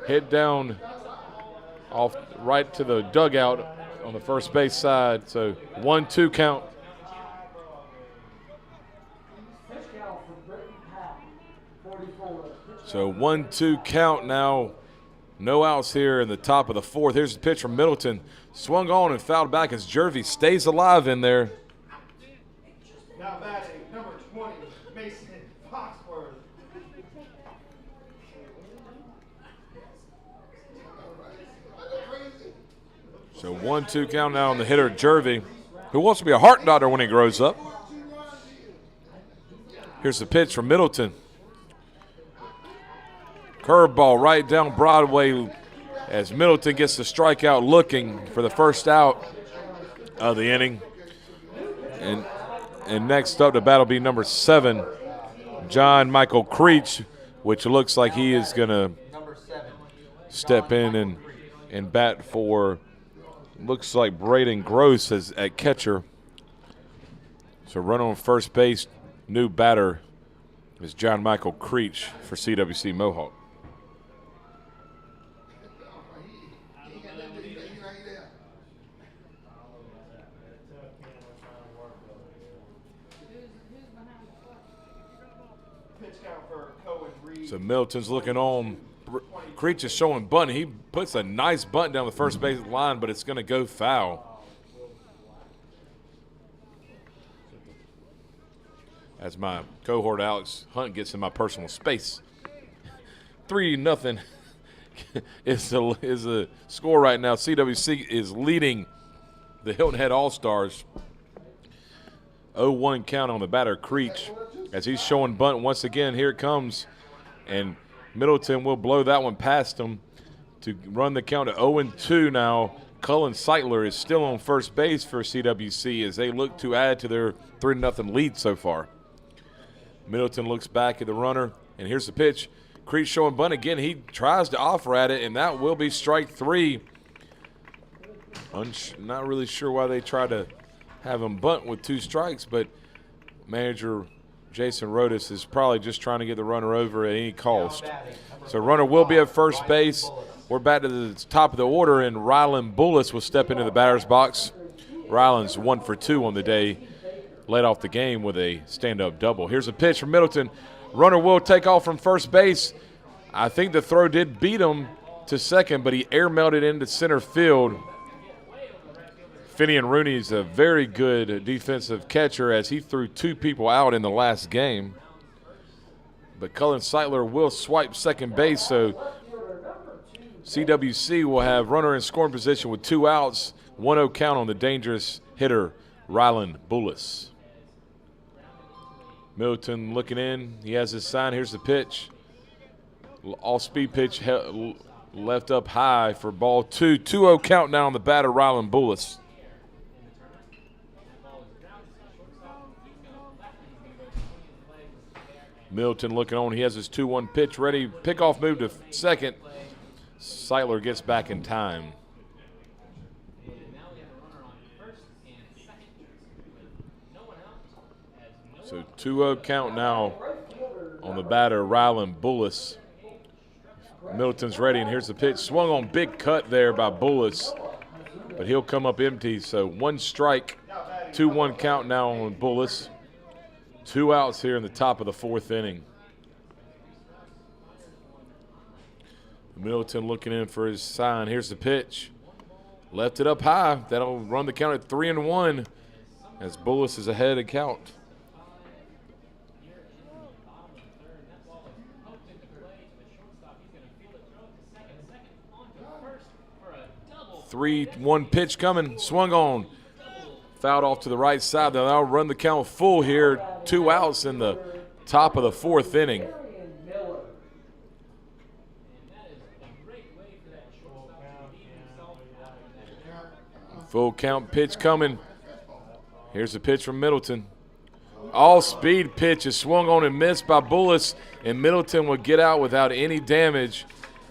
hit down off right to the dugout on the first base side. So 1-2 count. So 1-2 count now. No outs here in the top of the fourth. Here's the pitch from Middleton. Swung on and fouled back as Jervy stays alive in there. Now batting, number 20, Mason Foxworth. So 1-2 count now on the hitter, Jervy, who wants to be a heart doctor when he grows up. Here's the pitch from Middleton. Curveball right down Broadway as Middleton gets the strikeout looking for the first out of the inning. And next up to battle be number 7, John Michael Creech, which looks like he is going to step in and bat for, looks like Braden Gross as at catcher. So run on first base, new batter is John Michael Creech for CWC-Mohawk. So Middleton's looking on. Creech is showing bunt. He puts a nice bunt down the first base line, but it's going to go foul. As my cohort Alex Hunt gets in my personal space. 3-0 is the score right now. CWC is leading the Hilton Head All-Stars. 0-1 count on the batter, Creech, as he's showing bunt once again. Here it comes. And Middleton will blow that one past him to run the count to 0-2 now. Cullen Seitler is still on first base for CWC as they look to add to their 3-0 lead so far. Middleton looks back at the runner, and here's the pitch. Creech showing bunt again. He tries to offer at it, and that will be strike 3. Not really sure why they try to have him bunt with 2 strikes, but manager Jason Rodis is probably just trying to get the runner over at any cost. So runner will be at first base. We're back to the top of the order, and Rylan Bullis will step into the batter's box. Rylan's 1 for 2 on the day, led off the game with a stand-up double. Here's a pitch from Middleton. Runner will take off from first base. I think the throw did beat him to second, but he air-mailed it into center field. Finian Rooney is a very good defensive catcher as he threw 2 people out in the last game. But Cullen Seitler will swipe second base, so CWC will have runner in scoring position with 2 outs, 1-0 count on the dangerous hitter, Rylan Bullis. Middleton looking in. He has his sign. Here's the pitch. All-speed pitch left up high for ball 2. 2-0 count now on the batter, Rylan Bullis. Middleton looking on. He has his 2-1 pitch ready. Pickoff move to second. Seitler gets back in time. So 2-0 count now on the batter, Rylan Bullis. Middleton's ready, and here's the pitch. Swung on, big cut there by Bullis, but he'll come up empty. So 1 strike, 2-1 count now on Bullis. 2 outs here in the top of the 4th inning. Middleton looking in for his sign. Here's the pitch. Left it up high. That'll run the count at 3-1 as Bullis is ahead of count. Three-one pitch coming. Swung on. Fouled off to the right side. They'll now run the count full here. 2 outs in the top of the 4th inning. Full count pitch coming. Here's the pitch from Middleton. All-speed pitch is swung on and missed by Bullis, and Middleton will get out without any damage.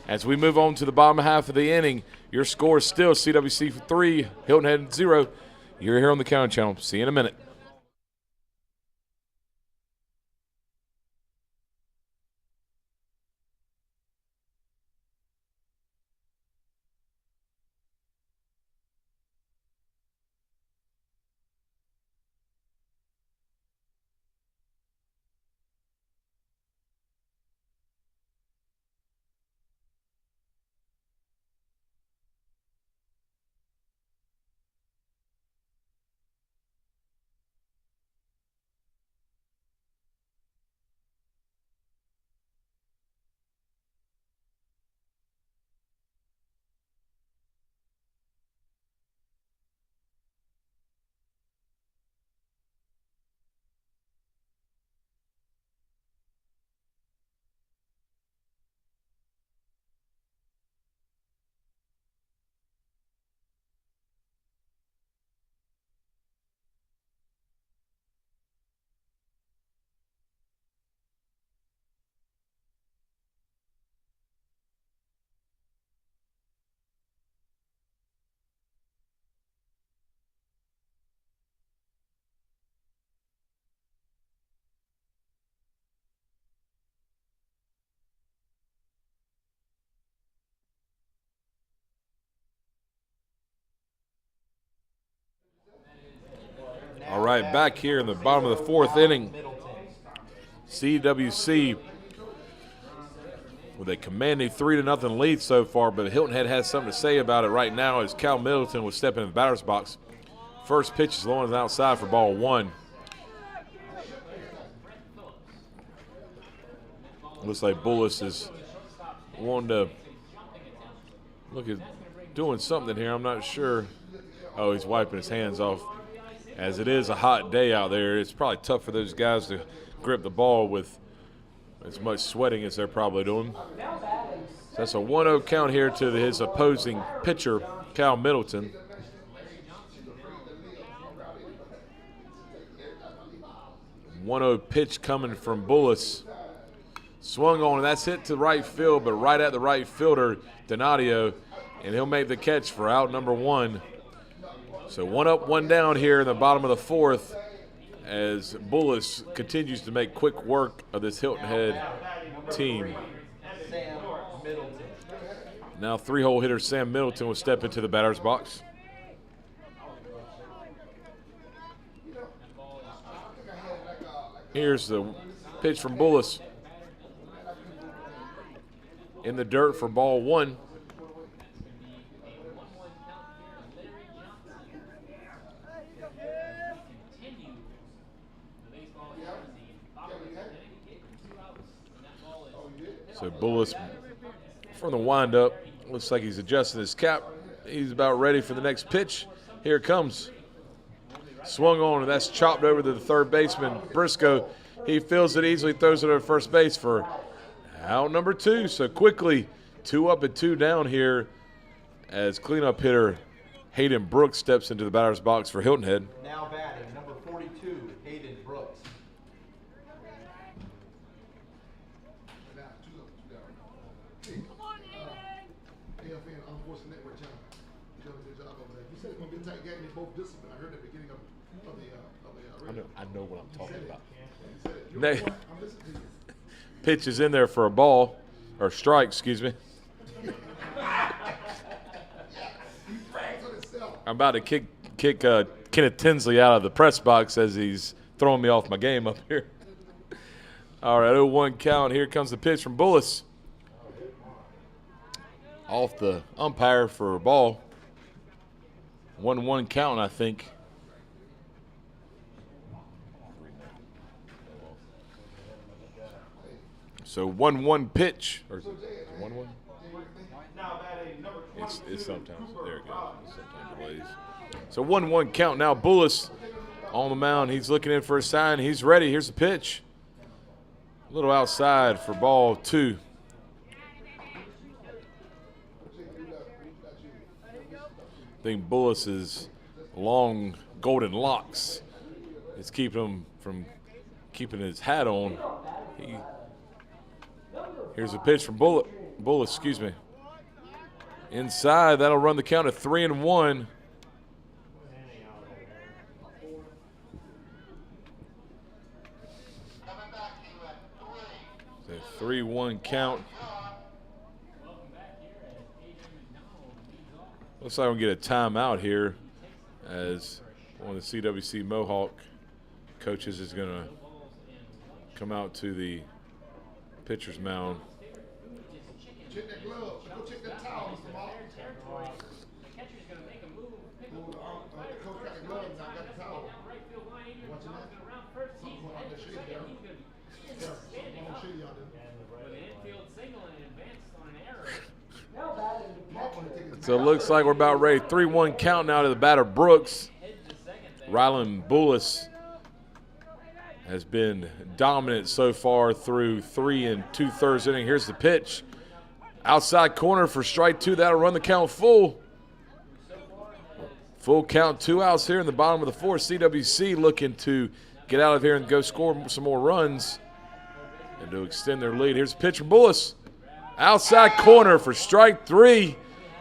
As we move on to the bottom half of the inning, your score is still CWC 3, Hilton Head 0. You're here on the County Channel. See you in a minute. right, back here in the bottom of the fourth inning. CWC with a commanding 3-0 lead so far, but Hilton has something to say about it right now as Cal Middleton was stepping in the batter's box. First pitch is low and outside for ball 1. Looks like Bullis is wanting to look at doing something here. I'm not sure. Oh, he's wiping his hands off. As it is a hot day out there, it's probably tough for those guys to grip the ball with as much sweating as they're probably doing. So that's a 1-0 count here to his opposing pitcher, Cal Middleton. One-0 pitch coming from Bullis. Swung on, and that's hit to right field, but right at the right fielder, Donadio, and he'll make the catch for out number 1. So 1 up, 1 down here in the bottom of the fourth as Bullis continues to make quick work of this Hilton Head team. Now 3-hole hitter Sam Middleton will step into the batter's box. Here's the pitch from Bullis. In the dirt for ball 1. So Bullis from the windup. Looks like he's adjusting his cap. He's about ready for the next pitch. Here it comes. Swung on, and that's chopped over to the third baseman, Briscoe. He feels it easily, throws it over first base for out number 2. So quickly, 2 up and 2 down here as cleanup hitter Hayden Brooks steps into the batter's box for Hilton Head. Now batting, number 42, Hayden Brooks. I know what I'm talking about. Pitch is in there for a ball, or strike, excuse me. I'm about to kick Kenneth Tinsley out of the press box as he's throwing me off my game up here. All right, 0-1 count. Here comes the pitch from Bullis. Off the umpire for a ball. 1-1 count, I think. So 1-1 pitch. Or is it 1-1? It's sometimes. There it goes. It's sometimes delays. So 1-1 count now. Bullis on the mound. He's looking in for a sign. He's ready. Here's the pitch. A little outside for ball 2. I think Bullis's long golden locks is keeping him from keeping his hat on. Here's a pitch from Bullis, excuse me. Inside, that'll run the count at 3-1. It's a 3-1 count. Looks like we'll get a timeout here as one of the CWC-Mohawk coaches is going to come out to the pitcher's mound. Check that glove. Go check that towel, Mr. Mohawk. The catcher's going to make a move. Coach got the gloves, I got the towel. Watching that? Something going on the shade there. Yeah, something on the shade out there. With an infield single and advanced on an error. So it looks like we're about ready. 3-1 count now to the batter, Brooks. Rylan Bullis has been dominant so far through 3 2/3 inning. Here's the pitch. Outside corner for strike 2. That'll run the count full. Full count, 2 outs here in the bottom of the fourth. CWC looking to get out of here and go score some more runs and to extend their lead. Here's the pitch from Bullis. Outside corner for strike 3.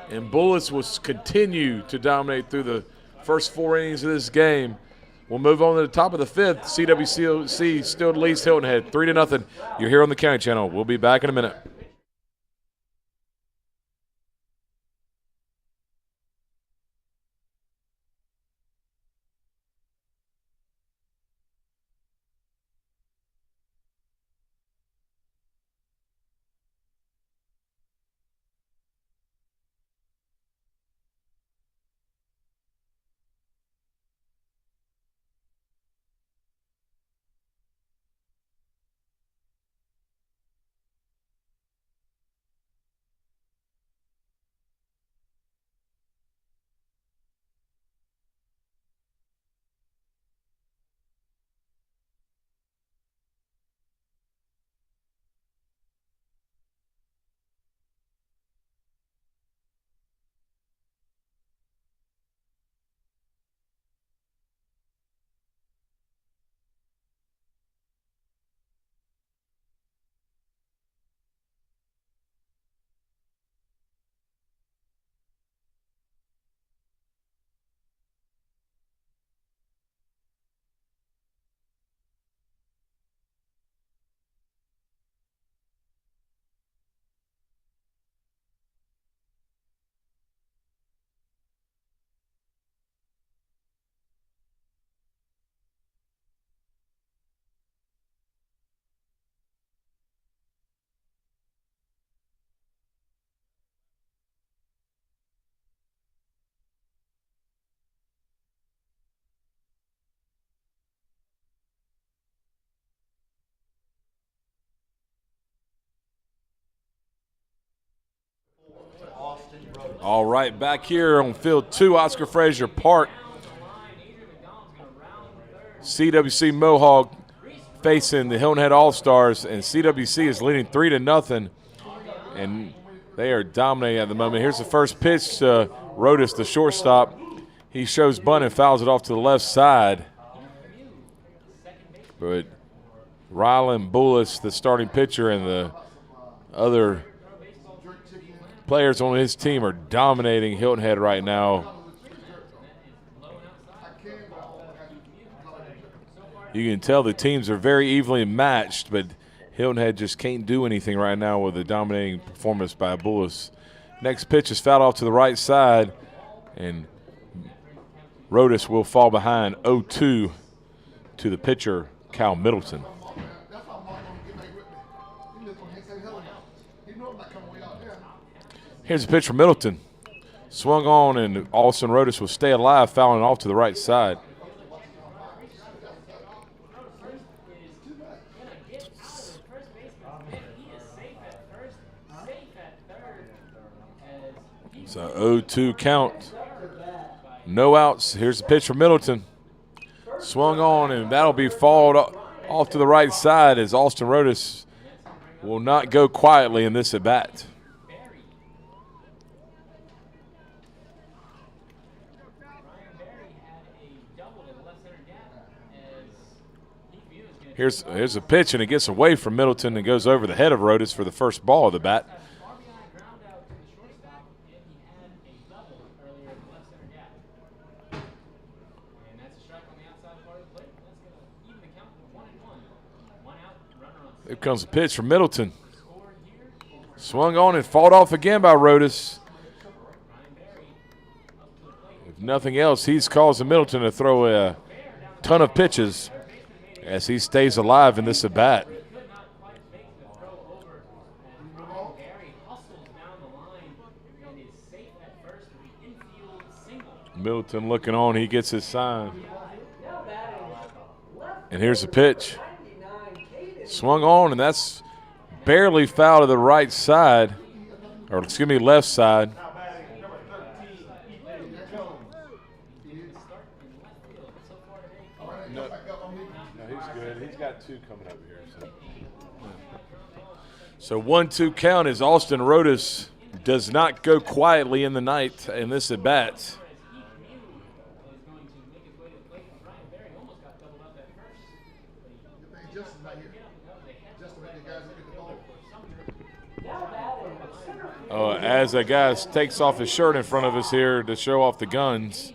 And Bullis will continue to dominate through the first 4 innings of this game. We'll move on to the top of the 5th. CWC still leads Hilton Head 3-0. You're here on the County Channel. We'll be back in a minute. All right, back here on field 2, Oscar Frazier Park. CWC-Mohawk facing the Hilton Head All-Stars, and CWC is leading 3-0, and they are dominating at the moment. Here's the first pitch to Rhodes, the shortstop. He shows bunt and fouls it off to the left side. But Rylan Bullis, the starting pitcher, and the other players on his team are dominating Hilton Head right now. You can tell the teams are very evenly matched, but Hilton Head just can't do anything right now with a dominating performance by Bullis. Next pitch is fouled off to the right side, and Rodis will fall behind 0-2 to the pitcher, Cal Middleton. Here's a pitch from Middleton. Swung on, and Austin Rodis will stay alive, fouling off to the right side. So 0-2 count. No outs. Here's the pitch from Middleton. Swung on, and that'll be fouled off to the right side as Austin Rodis will not go quietly in this at-bat. Here's a pitch, and it gets away from Middleton and goes over the head of Rodis for the first ball of the bat. Here comes a pitch from Middleton. Swung on and fought off again by Rodis. If nothing else, he's causing Middleton to throw a ton of pitches as he stays alive in this at-bat. Middleton looking on, he gets his sign. And here's the pitch. Swung on, and that's barely foul to the right side, or excuse me, left side. No, he's good. He's got 2 coming up here. So 1-2 count as Austin Rodis does not go quietly in the night in this at-bat. As a guy takes off his shirt in front of us here to show off the guns.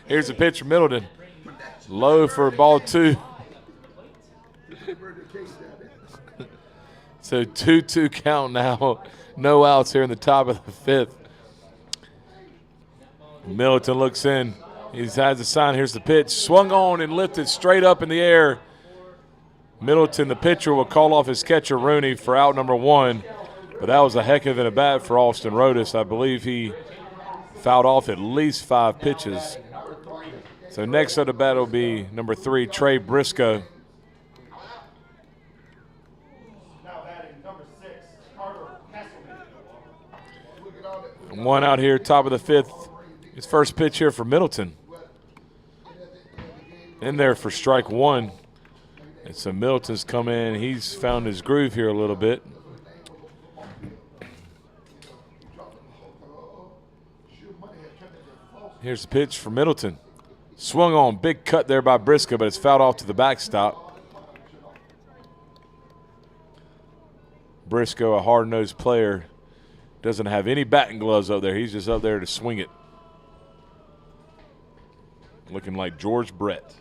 Here's a pitch from Middleton. Low for ball 2. So 2-2 count now. No outs here in the top of the 5th. Middleton looks in. He has a sign. Here's the pitch. Swung on and lifted straight up in the air. Middleton, the pitcher, will call off his catcher, Rooney, for out number 1. But that was a heck of an at-bat for Austin Rodis. I believe he fouled off at least 5 pitches. So next at the bat will be number 3, Trey Briscoe. One out here, top of the 5th. His first pitch here for Middleton. In there for strike 1. And so Middleton's come in. He's found his groove here a little bit. Here's the pitch for Middleton. Swung on, big cut there by Briscoe, but it's fouled off to the backstop. Briscoe, a hard-nosed player, doesn't have any batting gloves up there. He's just up there to swing it. Looking like George Brett.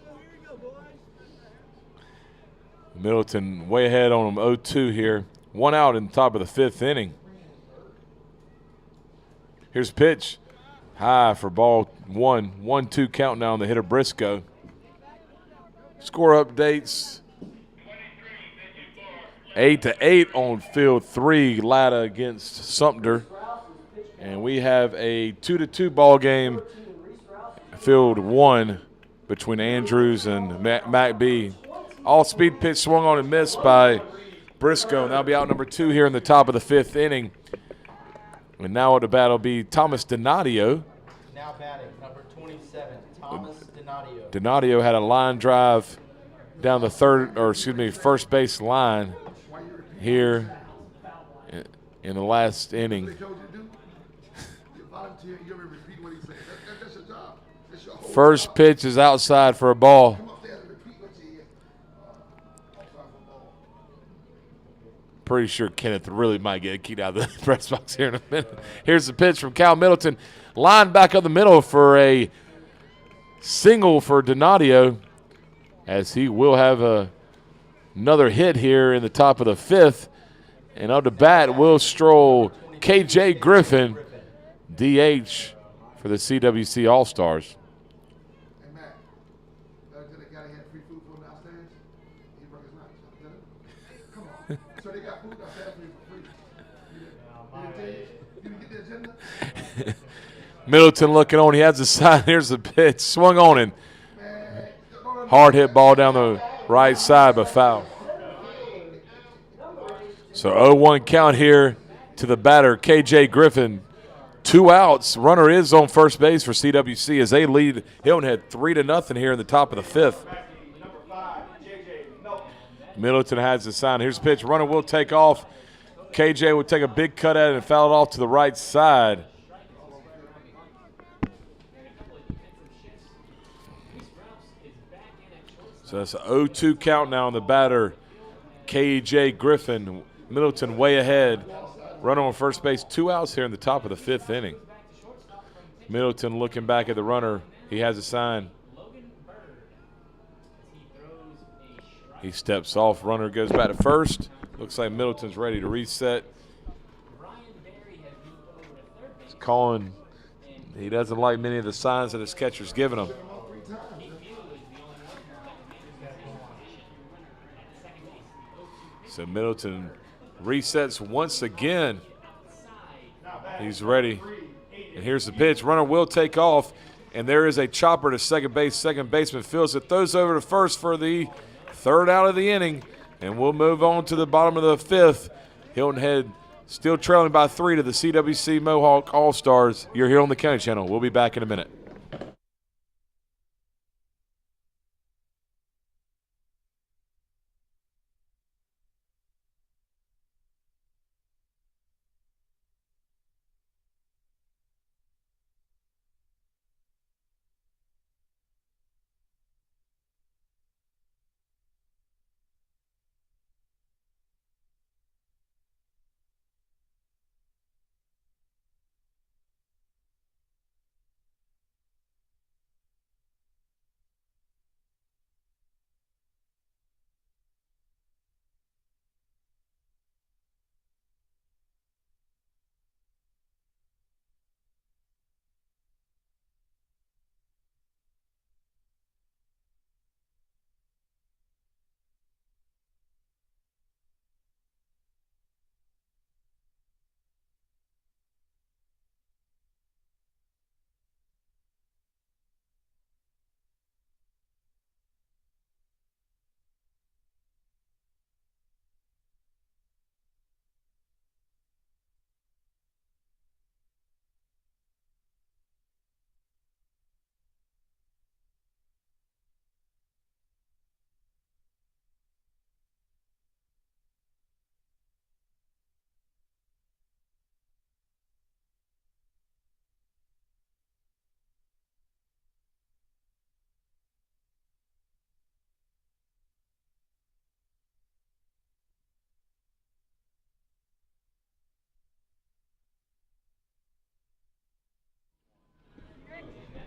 Middleton way ahead on him, 0-2 here. 1 out in the top of the 5th inning. Here's a pitch. High for ball 1. 1-2 count now on the hitter Briscoe. Score updates. 8-8 on field 3, Latta against Sumter. And we have a 2-2 ball game, field 1, between Andrews and McBee. All-speed pitch swung on and missed by Briscoe. And that'll be out number 2 here in the top of the 5th inning. And now at the bat will be Thomas Donadio. Now batting, number 27, Thomas Donadio. Donadio had a line drive down the first base line here in the last inning. They told you to do? You volunteer, you ever repeat what he said. That's your job. That's your whole First job. pitch is outside for a ball. Come up there and repeat what you hear. Outside for ball. Pretty sure Kenneth really might get kicked out of the press box here in a minute. Here's the pitch from Cal Middleton. Line back up the middle for a single for Donadio, as he will have another hit here in the top of the fifth. And up to bat will stroll KJ Griffin, DH for the CWC All-Stars. Hey, Matt. That guy had free food for him downstairs? He broke his lunch. Come on. So they got food downstairs for free. You didn't get the agenda? Middleton looking on. He has the sign. Here's the pitch. Swung on and hard hit ball down the right side, but foul. So 0-1 count here to the batter, KJ Griffin. 2 outs. Runner is on first base for CWC as they lead Hilton Head 3-0 here in the top of the fifth. Middleton has the sign. Here's the pitch. Runner will take off. KJ will take a big cut at it and foul it off to the right side. So that's an 0-2 count now on the batter, KJ Griffin. Middleton way ahead. Runner on first base. 2 outs here in the top of the fifth inning. Middleton looking back at the runner. He has a sign. He steps off. Runner goes back to first. Looks like Middleton's ready to reset. He's calling. He doesn't like many of the signs that his catcher's giving him. So Middleton resets once again. He's ready. And here's the pitch. Runner will take off. And there is a chopper to second base. Second baseman fields it. Throws over to first for the third out of the inning. And we'll move on to the bottom of the fifth. Hilton Head still trailing by 3 to the CWC-Mohawk All-Stars. You're here on the County Channel. We'll be back in a minute.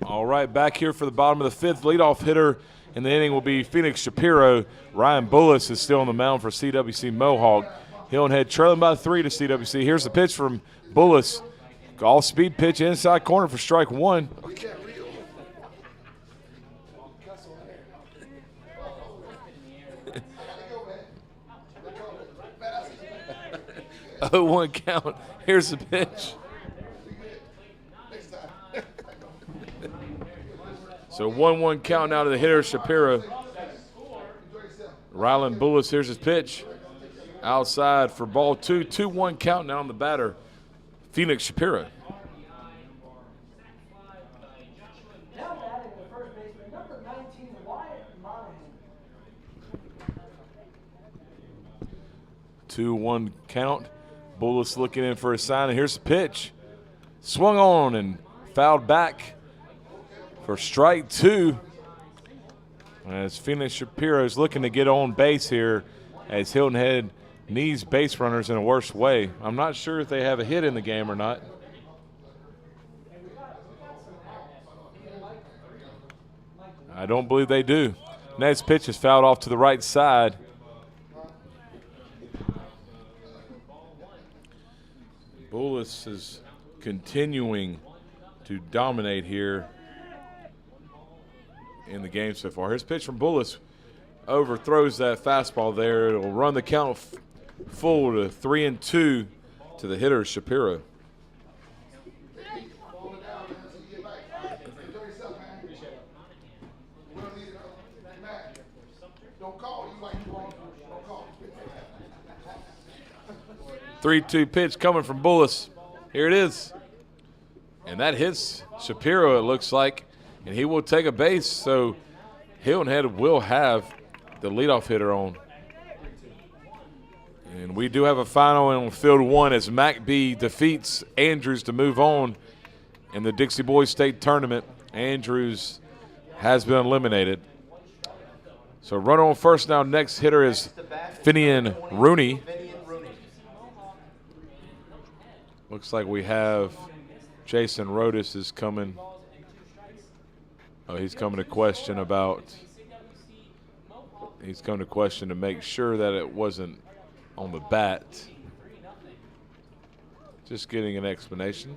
All right, back here for the bottom of the fifth. Leadoff hitter in the inning will be Phoenix Shapiro. Ryan Bullis is still on the mound for CWC-Mohawk. Hilton Head trailing by 3 to CWC. Here's the pitch from Bullis. Off-speed pitch inside corner for strike one. 0-1 count. Here's the pitch. So 1-1 count now to the hitter, Shapiro. Rylan Bullis, here's his pitch. Outside for ball 2. 2-1 count now on the batter. Phoenix Shapiro. Now batting the first baseman, number 19, Wyatt Monahan. 2-1 count. Bullis looking in for a sign, and here's the pitch. Swung on and fouled back for strike 2. As Phoenix Shapiro is looking to get on base here, as Hilton Head needs base runners in a worse way. I'm not sure if they have a hit in the game or not. I don't believe they do. Next pitch is fouled off to the right side. Bullis is continuing to dominate here in the game so far. Here's a pitch from Bullis. Overthrows that fastball there. It'll run the count full to 3-2 to the hitter, Shapiro. Don't call. You like you wrong. Don't call. 3-2 pitch coming from Bullis. Here it is. And that hits Shapiro, it looks like. And he will take a base, so Hilton Head will have the leadoff hitter on. And we do have a final on field 1 as McBee defeats Andrews to move on in the Dixie Boys State Tournament. Andrews has been eliminated. So runner on first now. Next hitter is Finian Rooney. Looks like we have Jason Rodis is coming. Oh, he's coming to question about. He's coming to question to make sure that it wasn't on the bat. Just getting an explanation.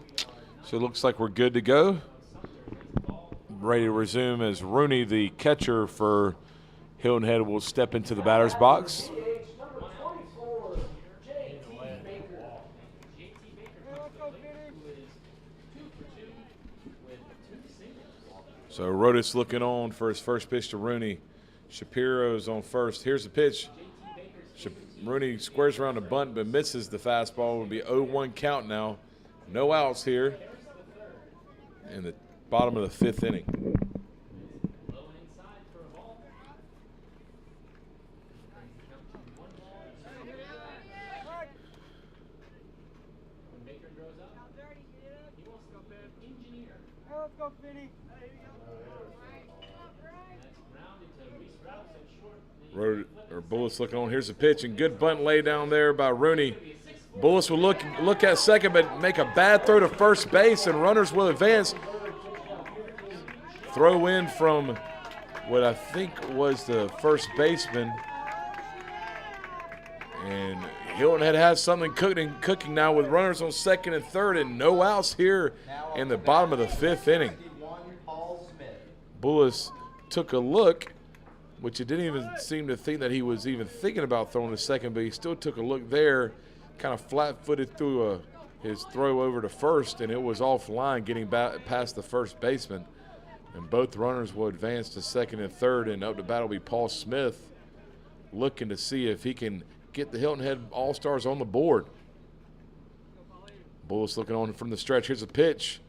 So it looks like we're good to go. Ready to resume as Rooney, the catcher for Hilton Head, will step into the batter's box. Number 24, J.T. Baker. So Rodis looking on for his first pitch to Rooney. Shapiro's on first. Here's the pitch. Rooney squares around the bunt but misses the fastball. It will be 0-1 count now. No outs here in the bottom of the 5th inning. Let's go, Finny. Bullis looking on. Here's the pitch, and good bunt lay down there by Rooney. Bullis will look at second, but make a bad throw to first base, and runners will advance. Throw in from what I think was the first baseman. And Hilton has something cooking now with runners on second and third and no outs here in the bottom of the 5th inning. Bullis took a look, which it didn't even seem to think that he was even thinking about throwing to second, but he still took a look there, kind of flat-footed through his throw over to first, and it was offline getting back past the first baseman. And both runners will advance to second and third, and up to bat will be Paul Smith looking to see if he can get the Hilton Head All-Stars on the board. Bullis looking on from the stretch. Here's a pitch.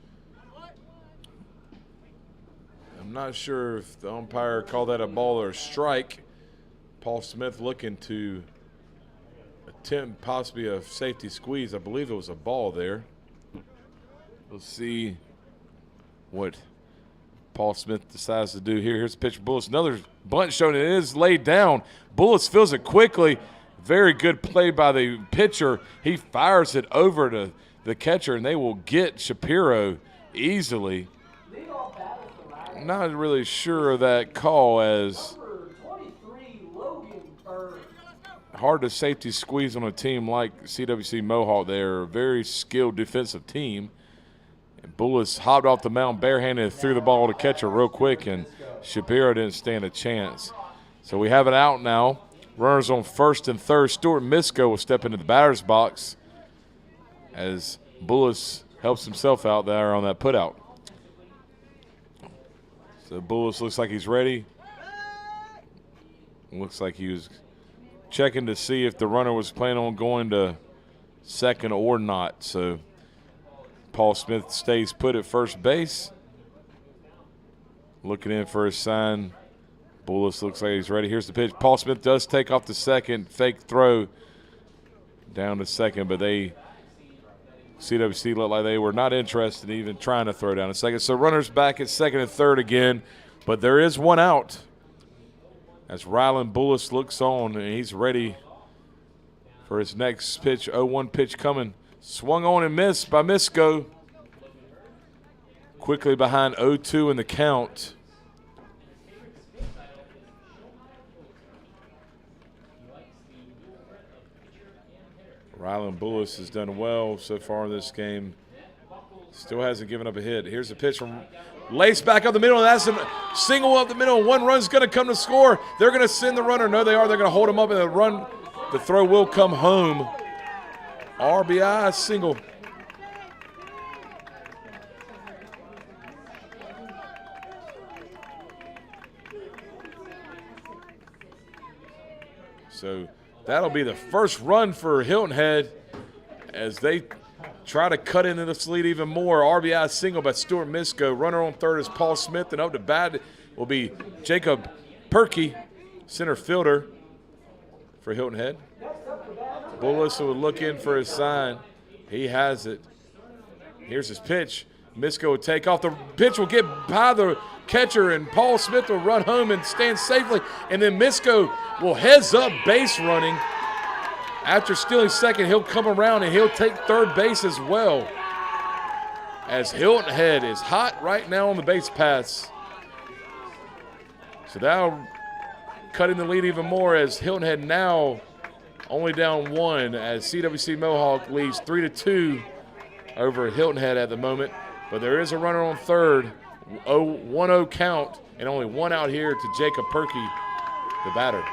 I'm not sure if the umpire called that a ball or a strike. Paul Smith looking to attempt possibly a safety squeeze. I believe it was a ball there. We'll see what Paul Smith decides to do here. Here's a pitch for Bullis. Another bunt shown. It is laid down. Bullis feels it quickly. Very good play by the pitcher. He fires it over to the catcher, and they will get Shapiro easily. Not really sure of that call, as hard to safety squeeze on a team like CWC-Mohawk. They're a very skilled defensive team. And Bullis hopped off the mound barehanded and threw the ball to catcher real quick, and Shapiro didn't stand a chance. So we have it out now. Runners on first and third. Stuart Misko will step into the batter's box as Bullis helps himself out there on that putout. So Bullis looks like he's ready. Looks like he was checking to see if the runner was planning on going to second or not. So Paul Smith stays put at first base. Looking in for a sign. Bullis looks like he's ready. Here's the pitch. Paul Smith does take off the second. Fake throw down to second, but CWC looked like they were not interested in even trying to throw down a second. So runners back at second and third again, but there is one out as Rylan Bullis looks on, and he's ready for his next pitch. 0-1 pitch coming. Swung on and missed by Briscoe. Quickly behind 0-2 in the count. Rylan Bullis has done well so far in this game. Still hasn't given up a hit. Here's a pitch from Lace back up the middle, and that's a single up the middle. One run's going to come to score. They're going to send the runner. No, they are. They're going to hold him up, and the throw will come home. RBI single. So that'll be the first run for Hilton Head as they try to cut into this lead even more. RBI single by Stuart Briscoe. Runner on third is Paul Smith, and up to bat will be Jacob Perky, center fielder for Hilton Head. Bullis will look in for his sign. He has it. Here's his pitch. Briscoe will take off. The pitch will get by the catcher, and Paul Smith will run home and stand safely. And then Briscoe will heads up base running. After stealing second, he'll come around and he'll take third base as well. As Hilton Head is hot right now on the base paths. So that'll cut in the lead even more as Hilton Head now only down one as CWC-Mohawk leads 3-2 over Hilton Head at the moment. But there is a runner on third, 1-0 count, and only one out here to Jacob Perky, the batter.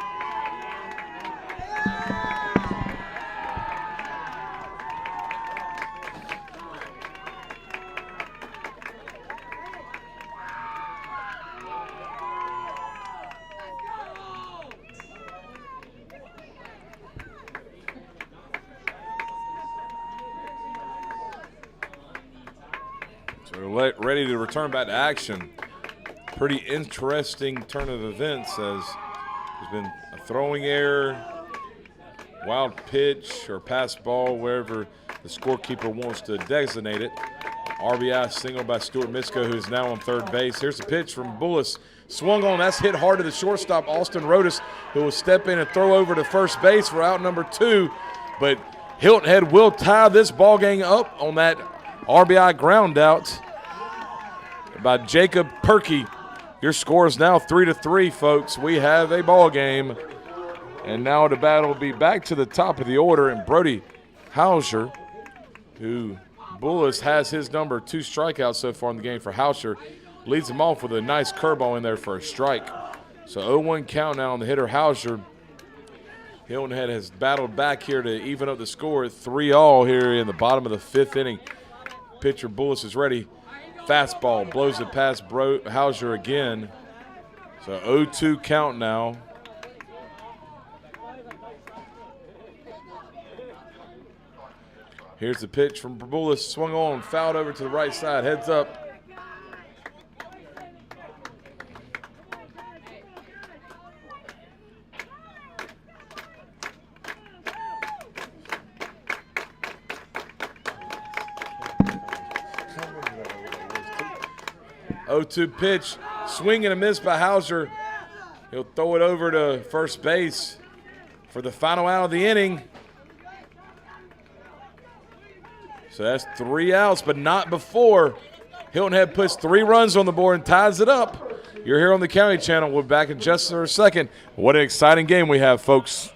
Ready to return back to action. Pretty interesting turn of events as there's been a throwing error, wild pitch, or pass ball, wherever the scorekeeper wants to designate it. RBI single by Stuart Briscoe, who's now on third base. Here's a pitch from Bullis. Swung on, that's hit hard to the shortstop, Austin Rodis, who will step in and throw over to first base for out number 2. But Hilton Head will tie this ball game up on that RBI ground out by Jacob Perky. Your score is now 3-3, folks. We have a ball game. And now the battle will be back to the top of the order, and Brody Hauser, who Bullis has his number 2 strikeouts so far in the game for Hauser, leads him off with a nice curveball in there for a strike. So 0-1 count now on the hitter Hauser. Hilton Head has battled back here to even up the score at 3-all here in the bottom of the 5th inning. Pitcher Bullis is ready. Fastball blows it past Hauser again. So 0-2 count now. Here's the pitch from Bullis. Swung on, fouled over to the right side. Heads up. 0-2 pitch, swing and a miss by Hauser. He'll throw it over to first base for the final out of the inning. So that's 3 outs, but not before Hilton Head puts 3 runs on the board and ties it up. You're here on the County Channel. We're back in just a second. What an exciting game we have, folks.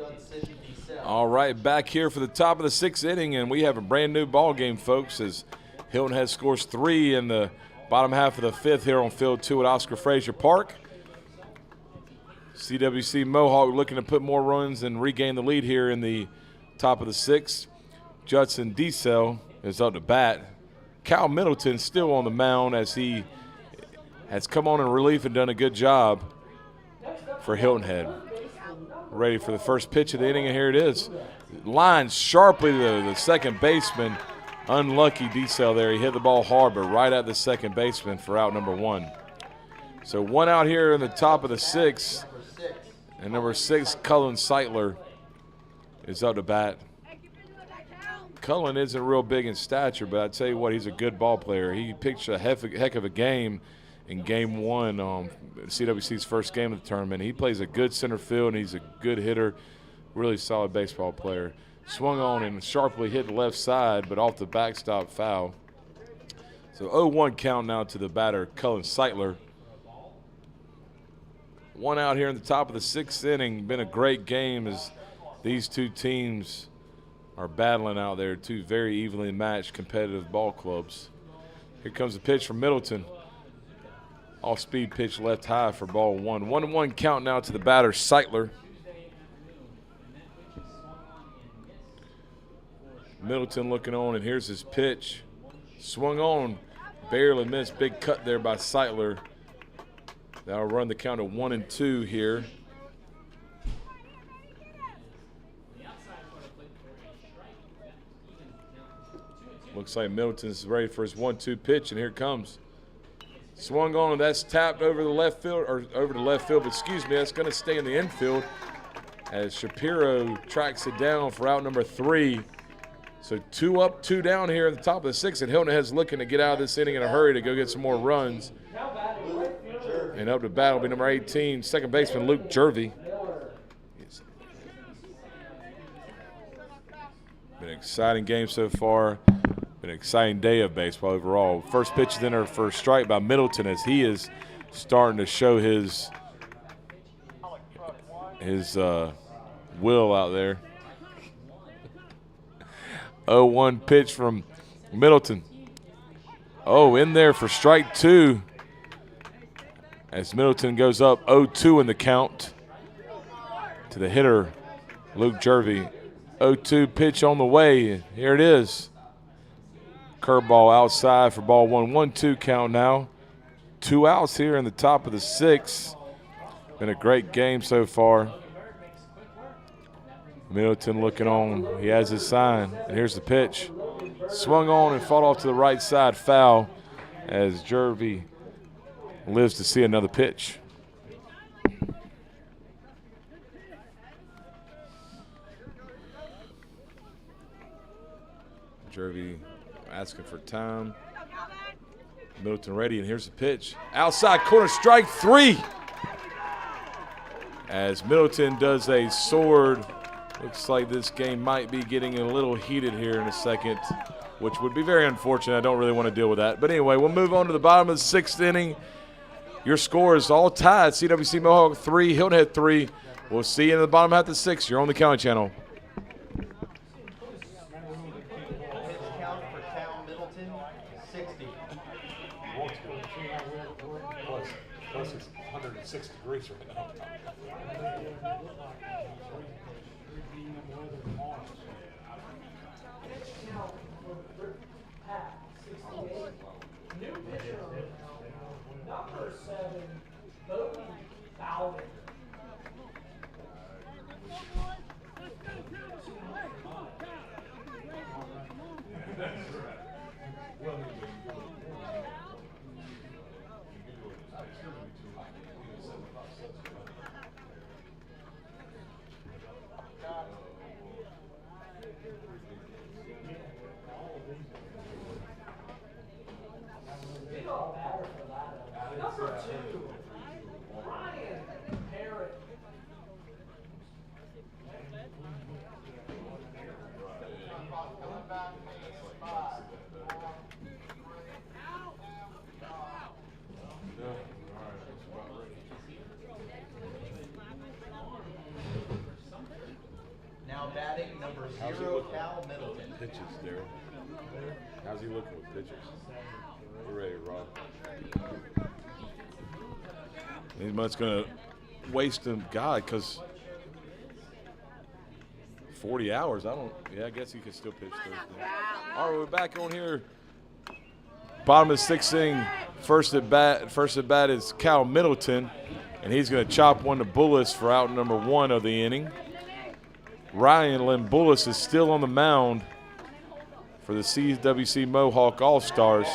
Judson Diesel. All right, back here for the top of the 6th inning, and we have a brand new ball game, folks, as Hilton Head scores 3 in the bottom half of the 5th here on Field 2 at Oscar Frazier Park. CWC-Mohawk looking to put more runs and regain the lead here in the top of the 6th. Judson Diesel is up to bat. Cal Middleton still on the mound as he has come on in relief and done a good job for Hilton Head. Ready for the first pitch of the inning, and here it is. Lines sharply to the second baseman. Unlucky Diesel there. He hit the ball hard, but right at the second baseman for out number 1. So 1 out here in the top of the 6th. And number 6, Cullen Seitler, is up to bat. Cullen isn't real big in stature, but I tell you what, he's a good ball player. He pitched a heck of a game in Game 1, CWC's first game of the tournament. He plays a good center field, and he's a good hitter, really solid baseball player. Swung on and sharply hit the left side, but off the backstop foul. So 0-1 count now to the batter, Cullen Seitler. 1 out here in the top of the 6th inning. Been a great game as these two teams are battling out there, two very evenly matched competitive ball clubs. Here comes the pitch from Middleton. Off-speed pitch left high for ball 1. 1-1 count now to the batter, Seitler. Middleton looking on, and here's his pitch. Swung on, barely missed. Big cut there by Seitler. That'll run the count of 1-2 here. Looks like Middleton's ready for his 1-2 pitch, and here it comes. Swung on, and that's tapped over the left field, or over the left field, but excuse me, that's going to stay in the infield as Shapiro tracks it down for out number 3. So 2 up, 2 down here at the top of the 6th, and Hilton Head's looking to get out of this inning in a hurry to go get some more runs. And up to bat will be number 18, second baseman Luke Jervey. Been an exciting game so far. Been an exciting day of baseball overall. First pitch is in there for a strike by Middleton as he is starting to show his will out there. 0-1 pitch from Middleton. Oh, in there for strike 2. As Middleton goes up 0-2 in the count to the hitter, Luke Jervey. 0-2 pitch on the way. Here it is. Curveball outside for ball 1. 1-2 count now. 2 outs here in the top of the 6th. Been a great game so far. Middleton looking on. He has his sign. And here's the pitch. Swung on and fought off to the right side. Foul as Jervey lives to see another pitch. Jervey asking for time. Middleton ready, and here's the pitch. Outside corner, strike 3. As Middleton does a sword. Looks like this game might be getting a little heated here in a second, which would be very unfortunate. I don't really want to deal with that. But anyway, we'll move on to the bottom of the 6th inning. Your score is all tied. CWC-Mohawk 3, Hilton Head 3. We'll see you in the bottom half of the 6th. You're on the County Channel. Pitch count for Cal Middleton, 60. Plus it's 106 degrees right now. New pitcher, number 7, Bodie Bowden. Cal Middleton. Pitches, Daryl. How's he looking with pitches? You ready, Rob? He's much going to waste him, God, because 40 hours. I guess he could still pitch Thursday. All right, we're back on here. Bottom of the sixth inning. First at bat is Cal Middleton, and he's going to chop one to Bullis for out number 1 of the inning. Ryan Lynn Bullis is still on the mound for the CWC-Mohawk All-Stars.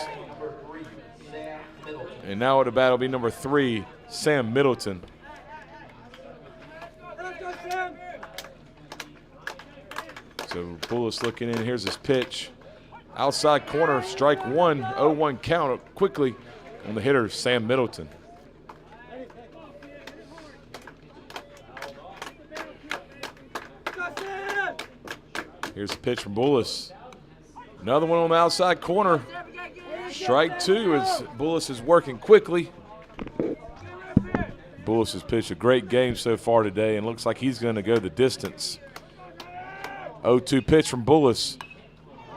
And now at the bat will be number 3, Sam Middleton. So Bullis looking in. Here's his pitch. Outside corner, strike 1, 0-1 count quickly on the hitter, Sam Middleton. Here's the pitch from Bullis. Another one on the outside corner. Strike 2 as Bullis is working quickly. Bullis has pitched a great game so far today and looks like he's going to go the distance. 0-2 pitch from Bullis.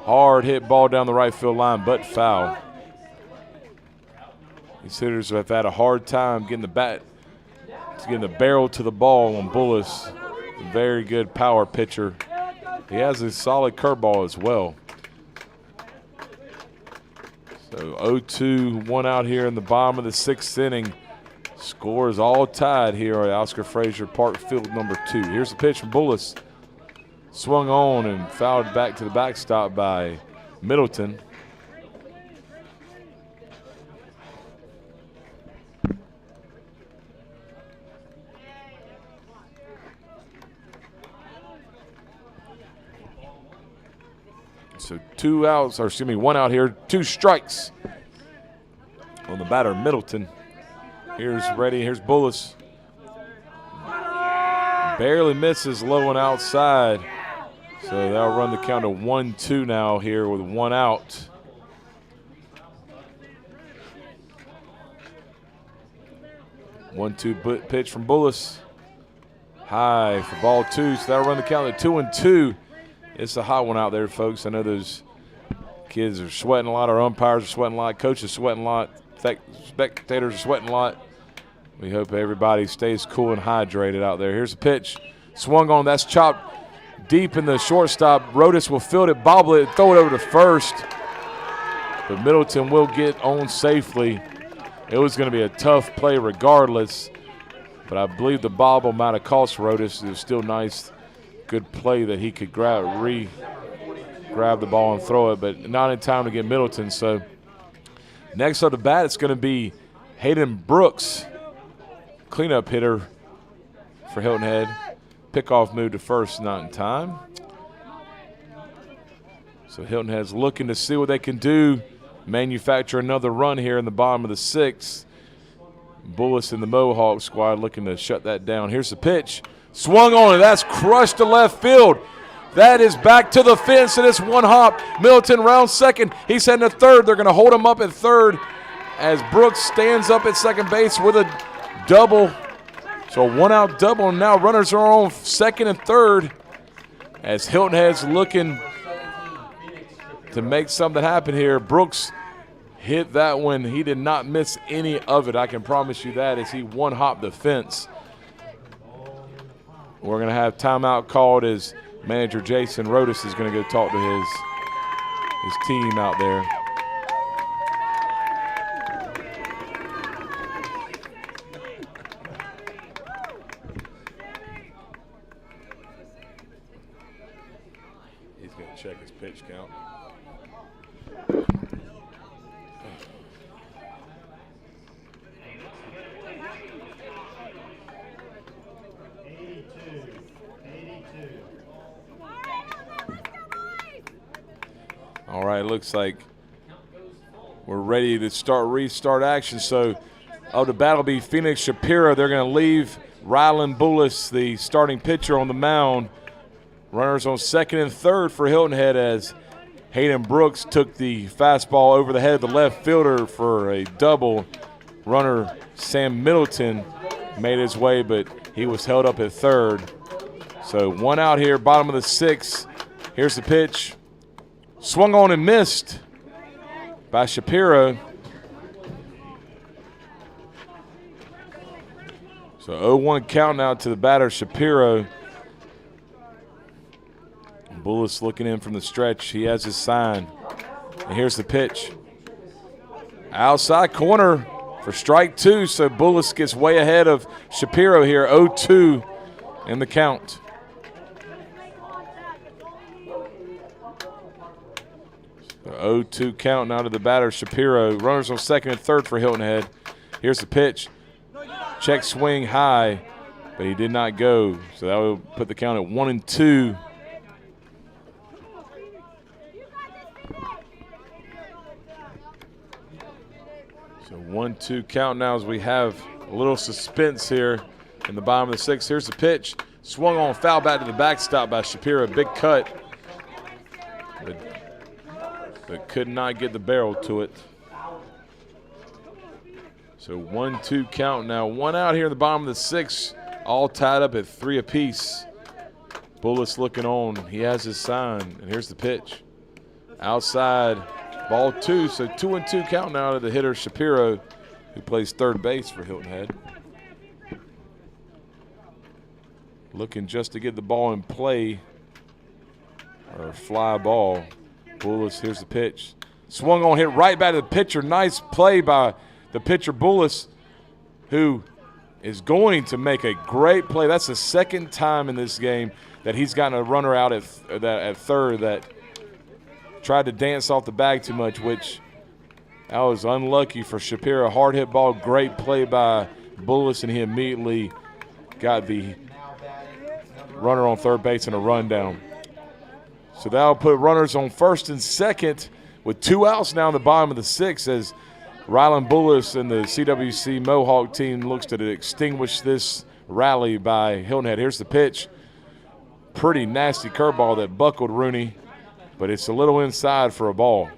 Hard hit ball down the right field line, but foul. These hitters have had a hard time getting the barrel to the ball on Bullis. A very good power pitcher. He has a solid curveball as well. So 0-2, 1 out here in the bottom of the 6th inning. Score is all tied here at Oscar Frazier Park Field number 2. Here's the pitch from Bullis. Swung on and fouled back to the backstop by Middleton. So 2 outs, or excuse me, 1 out here, 2 strikes on the batter, Middleton. Here's Bullis. Barely misses low and outside. So that'll run the count to 1-2 now here with 1 out. One-two pitch from Bullis. High for ball 2, so that'll run the count to 2-2. It's a hot one out there, folks. I know those kids are sweating a lot. Our umpires are sweating a lot. Coaches are sweating a lot. Spectators are sweating a lot. We hope everybody stays cool and hydrated out there. Here's the pitch. Swung on. That's chopped deep in the shortstop. Rhodes will field it, bobble it, throw it over to first. But Middleton will get on safely. It was going to be a tough play regardless. But I believe the bobble might have cost Rodis. It was still nice, good play that he could grab the ball and throw it, but not in time to get Middleton. So next up the bat, it's going to be Hayden Brooks, cleanup hitter for Hilton Head. Pickoff move to first, not in time. So Hilton Head's looking to see what they can do, manufacture another run here in the bottom of the 6th. Bullis and the Mohawk squad looking to shut that down. Here's the pitch. Swung on, and that's crushed to left field. That is back to the fence, and it's 1 hop. Middleton rounds second. He's heading to third. They're going to hold him up at third as Brooks stands up at second base with a double. So 1 out double, and now runners are on second and third as Hilton Head's looking to make something happen here. Brooks hit that one. He did not miss any of it. I can promise you that as he 1 hop the fence. We're going to have timeout called as manager Jason Rodis is going to go talk to his team out there. He's going to check his pitch count. All right, looks like we're ready to restart action. So, the battle will be Phoenix Shapiro. They're going to leave Rylan Bullis, the starting pitcher, on the mound. Runners on second and third for Hilton Head as Hayden Brooks took the fastball over the head of the left fielder for a double. Runner Sam Middleton made his way, but he was held up at third. So 1 out here, bottom of the 6th. Here's the pitch. Swung on and missed by Shapiro. So 0-1 count now to the batter, Shapiro. Bullis looking in from the stretch. He has his sign. And here's the pitch. Outside corner for strike 2. So Bullis gets way ahead of Shapiro here. 0-2 in the count. The 0-2 count now to the batter, Shapiro. Runners on second and third for Hilton Head. Here's the pitch. Check swing high, but he did not go. So that will put the count at 1-2. So 1-2 count now as we have a little suspense here in the bottom of the 6th. Here's the pitch. Swung on, foul back to the backstop by Shapiro. Big cut. But could not get the barrel to it. So 1-2 count now. 1 out here in the bottom of the 6th. All tied up at 3 apiece. Bullis looking on. He has his sign. And here's the pitch. Outside. Ball 2. So 2-2 count now to the hitter Shapiro, who plays third base for Hilton Head. Looking just to get the ball in play. Or a fly ball. Bullis, here's the pitch. Swung on, hit right back to the pitcher. Nice play by the pitcher Bullis, who is going to make a great play. That's the second time in this game that he's gotten a runner out at third that tried to dance off the bag too much, which that was unlucky for Shapiro. Hard hit ball, great play by Bullis, and he immediately got the runner on third base and a run down. So that'll put runners on first and second with 2 outs now in the bottom of the 6th as Rylan Bullis and the CWC-Mohawk team looks to extinguish this rally by Hilton Head. Here's the pitch. Pretty nasty curveball that buckled Rooney, but it's a little inside for a ball.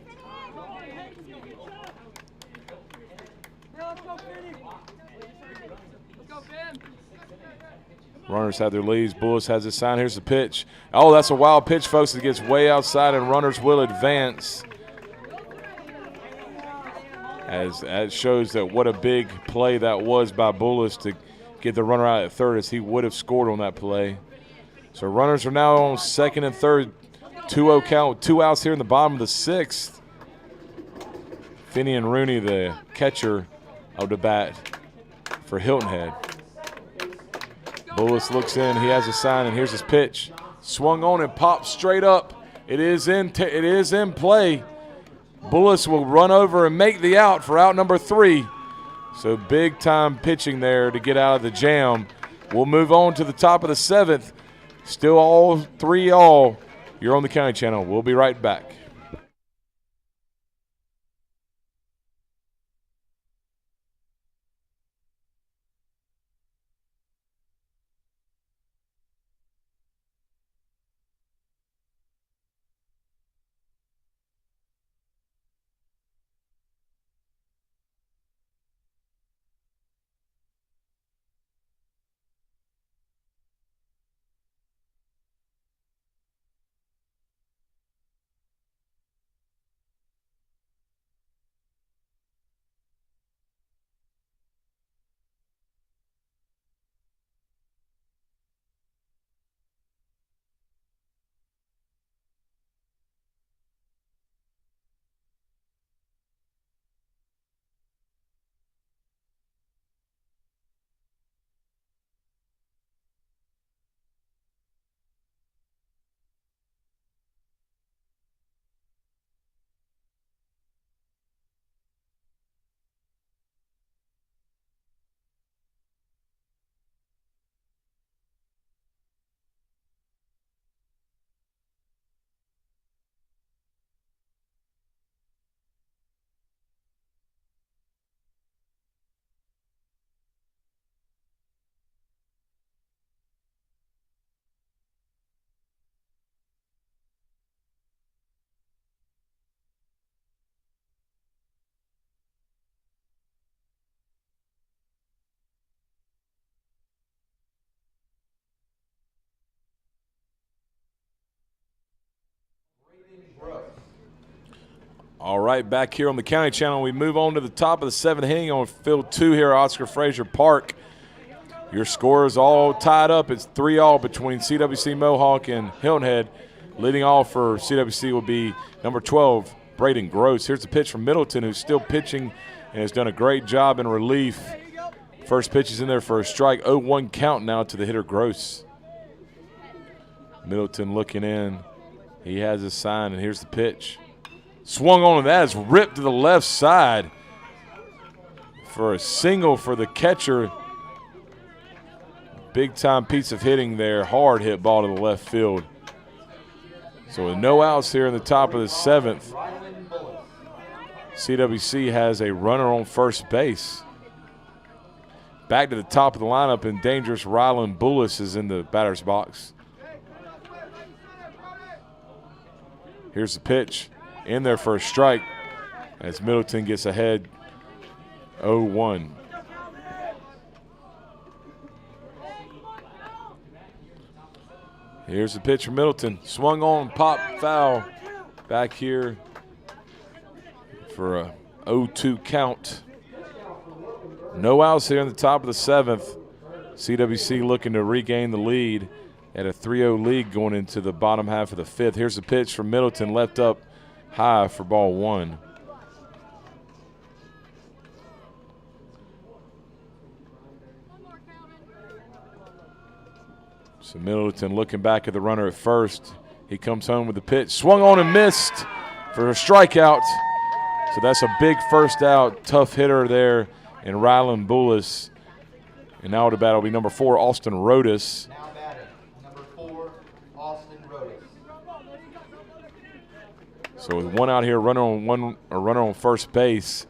Runners have their leads. Bullis has his sign. Here's the pitch. Oh, that's a wild pitch, folks. It gets way outside, and runners will advance. As that shows that what a big play that was by Bullis to get the runner out at third, as he would have scored on that play. So runners are now on second and third. 2-0 count, 2 outs here in the bottom of the 6th. Finney and Rooney, the catcher of the bat for Hilton Head. Bullis looks in. He has a sign, and here's his pitch. Swung on and popped straight up. It is in play. Bullis will run over and make the out for out number 3. So big time pitching there to get out of the jam. We'll move on to the top of the 7th. Still all 3 all. You're on the County Channel. We'll be right back. All right, back here on the County Channel, we move on to the top of the 7th inning on field 2 here at Oscar Frazier Park. Your score is all tied up. It's 3-all between CWC-Mohawk and Hilton Head. Leading off for CWC will be number 12, Braden Gross. Here's the pitch from Middleton, who's still pitching and has done a great job in relief. First pitch is in there for a strike. 0-1 count now to the hitter Gross. Middleton looking in. He has his sign, and here's the pitch. Swung on, and that is ripped to the left side for a single for the catcher. Big-time piece of hitting there. Hard hit ball to the left field. So with no outs here in the top of the 7th, CWC has a runner on first base. Back to the top of the lineup, and dangerous Rylan Bullis is in the batter's box. Here's the pitch. In there for a strike as Middleton gets ahead 0-1. Here's the pitch from Middleton. Swung on, pop, foul. Back here for a 0-2 count. No outs here in the top of the 7th. CWC looking to regain the lead at a 3-0 lead going into the bottom half of the 5th. Here's the pitch from Middleton, left up high for ball 1. So Middleton looking back at the runner at first. He comes home with the pitch. Swung on and missed for a strikeout. So that's a big first out. Tough hitter there in Rylan Bullis. And now the battle will be number 4, Austin Rodis. Now batting, number 4, Austin Rhodes. So with one out here, runner on first base.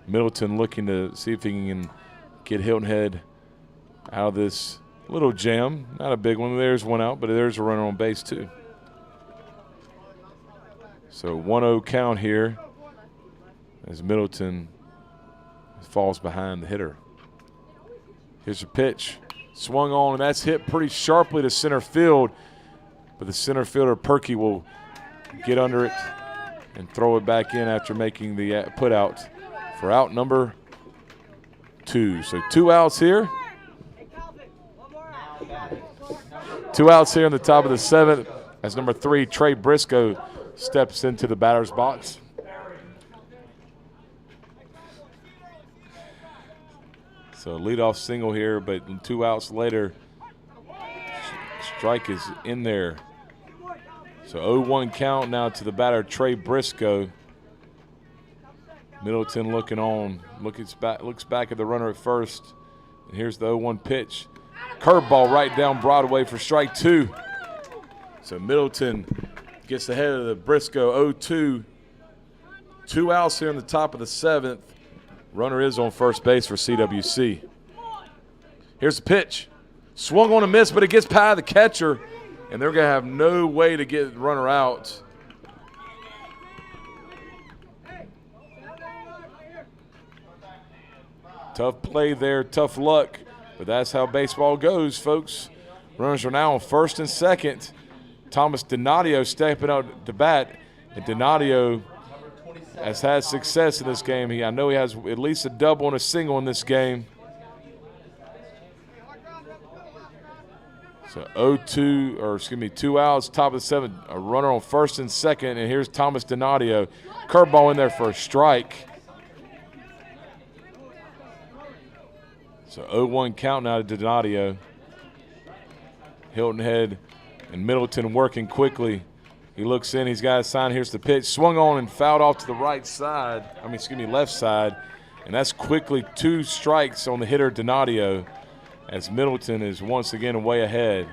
Middleton looking to see if he can get Hilton Head out of this little jam. Not a big one. There's one out, but there's a runner on base too. So 1-0 count here as Middleton falls behind the hitter. Here's a pitch. Swung on, and that's hit pretty sharply to center field. But the center fielder, Perky, will get under it and throw it back in after making the put out for out number 2. So 2 outs here. 2 outs here in the top of the 7th as number 3, Trey Briscoe, steps into the batter's box. So leadoff single here, but 2 outs later, strike is in there. So 0-1 count now to the batter, Trey Briscoe. Middleton looking on, looks back at the runner at first. And here's the 0-1 pitch. Curveball right down Broadway for strike 2. So Middleton gets ahead of the Briscoe 0-2. 2 outs here in the top of the 7th. Runner is on first base for CWC. Here's the pitch. Swung on a miss, but it gets past the catcher, and they're going to have no way to get the runner out. Tough play there, tough luck, but that's how baseball goes, folks. Runners are now on first and second. Thomas Donadio stepping out to bat, and Donadio has had success in this game. I know he has at least a double and a single in this game. So 2 outs, top of the 7th, a runner on first and second, and here's Thomas Donadio. Curveball in there for a strike. So 0-1 count now to Donadio. Hilton Head and Middleton working quickly. He looks in, he's got a sign, here's the pitch. Swung on and fouled off to the left side, and that's quickly 2 strikes on the hitter Donadio as Middleton is once again way ahead.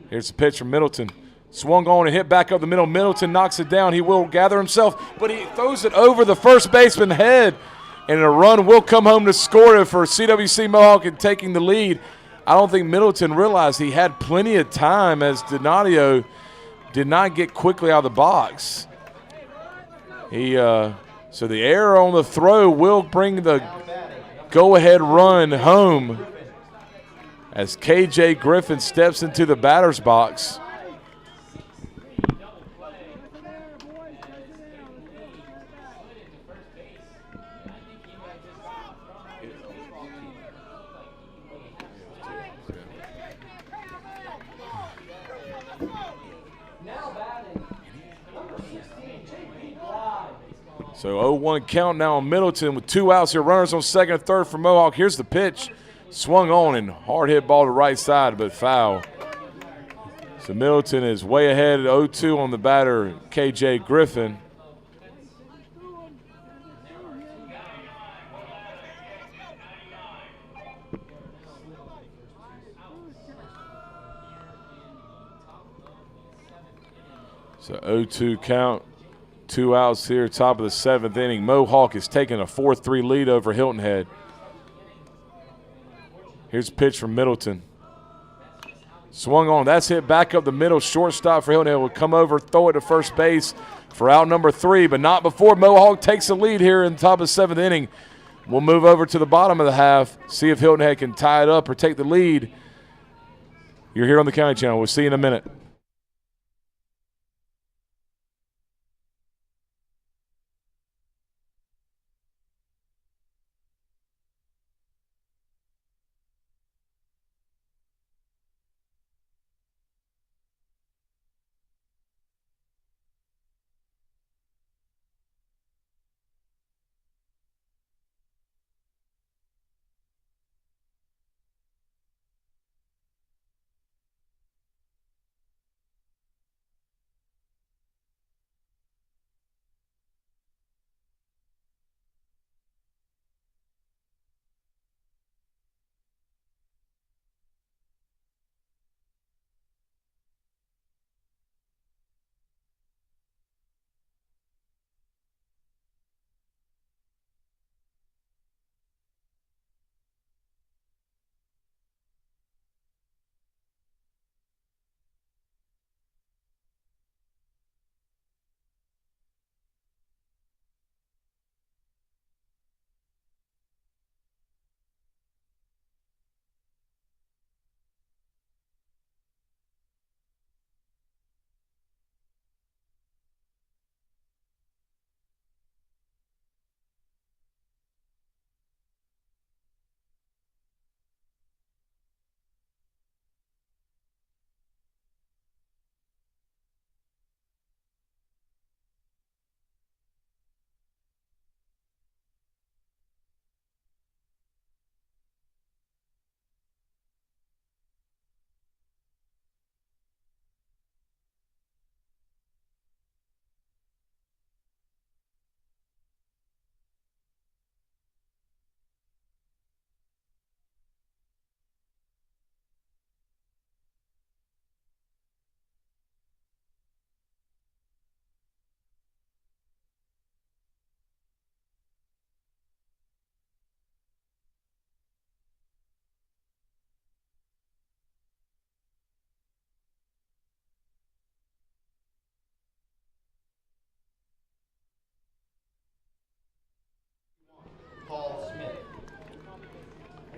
Here's the pitch from Middleton. Swung on and hit back up the middle. Middleton knocks it down. He will gather himself, but he throws it over the first baseman head, and a run will come home to score it for CWC-Mohawk and taking the lead. I don't think Middleton realized he had plenty of time as Donadio did not get quickly out of the box. So the error on the throw will bring the go-ahead run home as KJ Griffin steps into the batter's box. So 0-1 count now on Middleton with 2 outs here. Runners on second and third for Mohawk. Here's the pitch. Swung on and hard hit ball to right side, but foul. So Middleton is way ahead at 0-2 on the batter, KJ Griffin. So 0-2 count. 2 outs here, top of the 7th inning. Mohawk is taking a 4-3 lead over Hilton Head. Here's a pitch from Middleton. Swung on. That's hit back up the middle. Shortstop for Hilton Head will come over, throw it to first base for out number 3, but not before Mohawk takes the lead here in the top of the 7th inning. We'll move over to the bottom of the half, see if Hilton Head can tie it up or take the lead. You're here on the County Channel. We'll see you in a minute.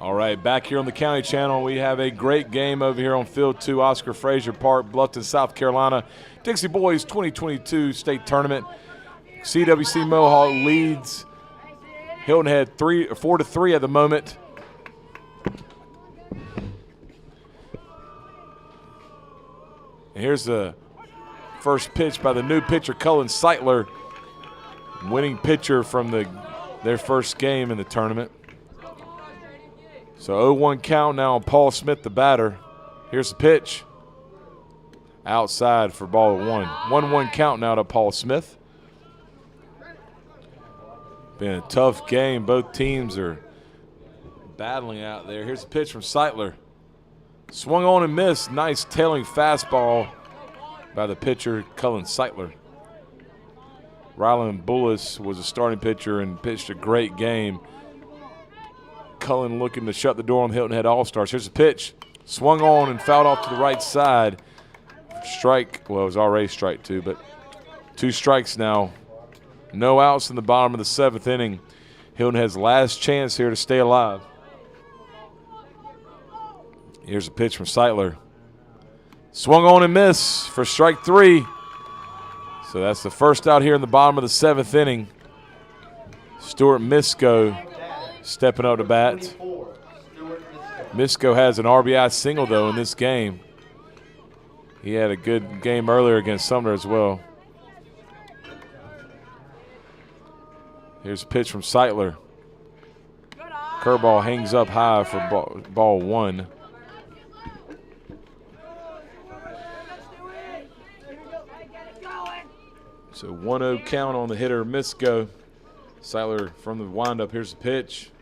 All right, back here on the County Channel, we have a great game over here on Field 2, Oscar Frazier Park, Bluffton, South Carolina. Dixie Boys 2022 state tournament. CWC-Mohawk leads Hilton Head 4-3 at the moment. And here's the first pitch by the new pitcher, Cullen Seitler, winning pitcher from their first game in the tournament. So 0-1 count now on Paul Smith, the batter. Here's the pitch. Outside for ball 1. 1-1 count now to Paul Smith. Been a tough game. Both teams are battling out there. Here's the pitch from Seitler. Swung on and missed. Nice tailing fastball by the pitcher, Cullen Seitler. Rylan Bullis was a starting pitcher and pitched a great game. Cullen looking to shut the door on the Hilton Head All-Stars. Here's the pitch. Swung on and fouled off to the right side. Strike, well, it was already strike 2, but 2 strikes now. No outs in the bottom of the 7th inning. Hilton Head's last chance here to stay alive. Here's a pitch from Seitler. Swung on and missed for strike 3. So that's the first out here in the bottom of the 7th inning. Stuart Briscoe stepping up to bat. Briscoe has an RBI single, though, in this game. He had a good game earlier against Sumner as well. Here's a pitch from Seitler. Curveball hangs up high for ball 1. So 1-0 count on the hitter, Briscoe. Seitler from the windup. Here's the pitch.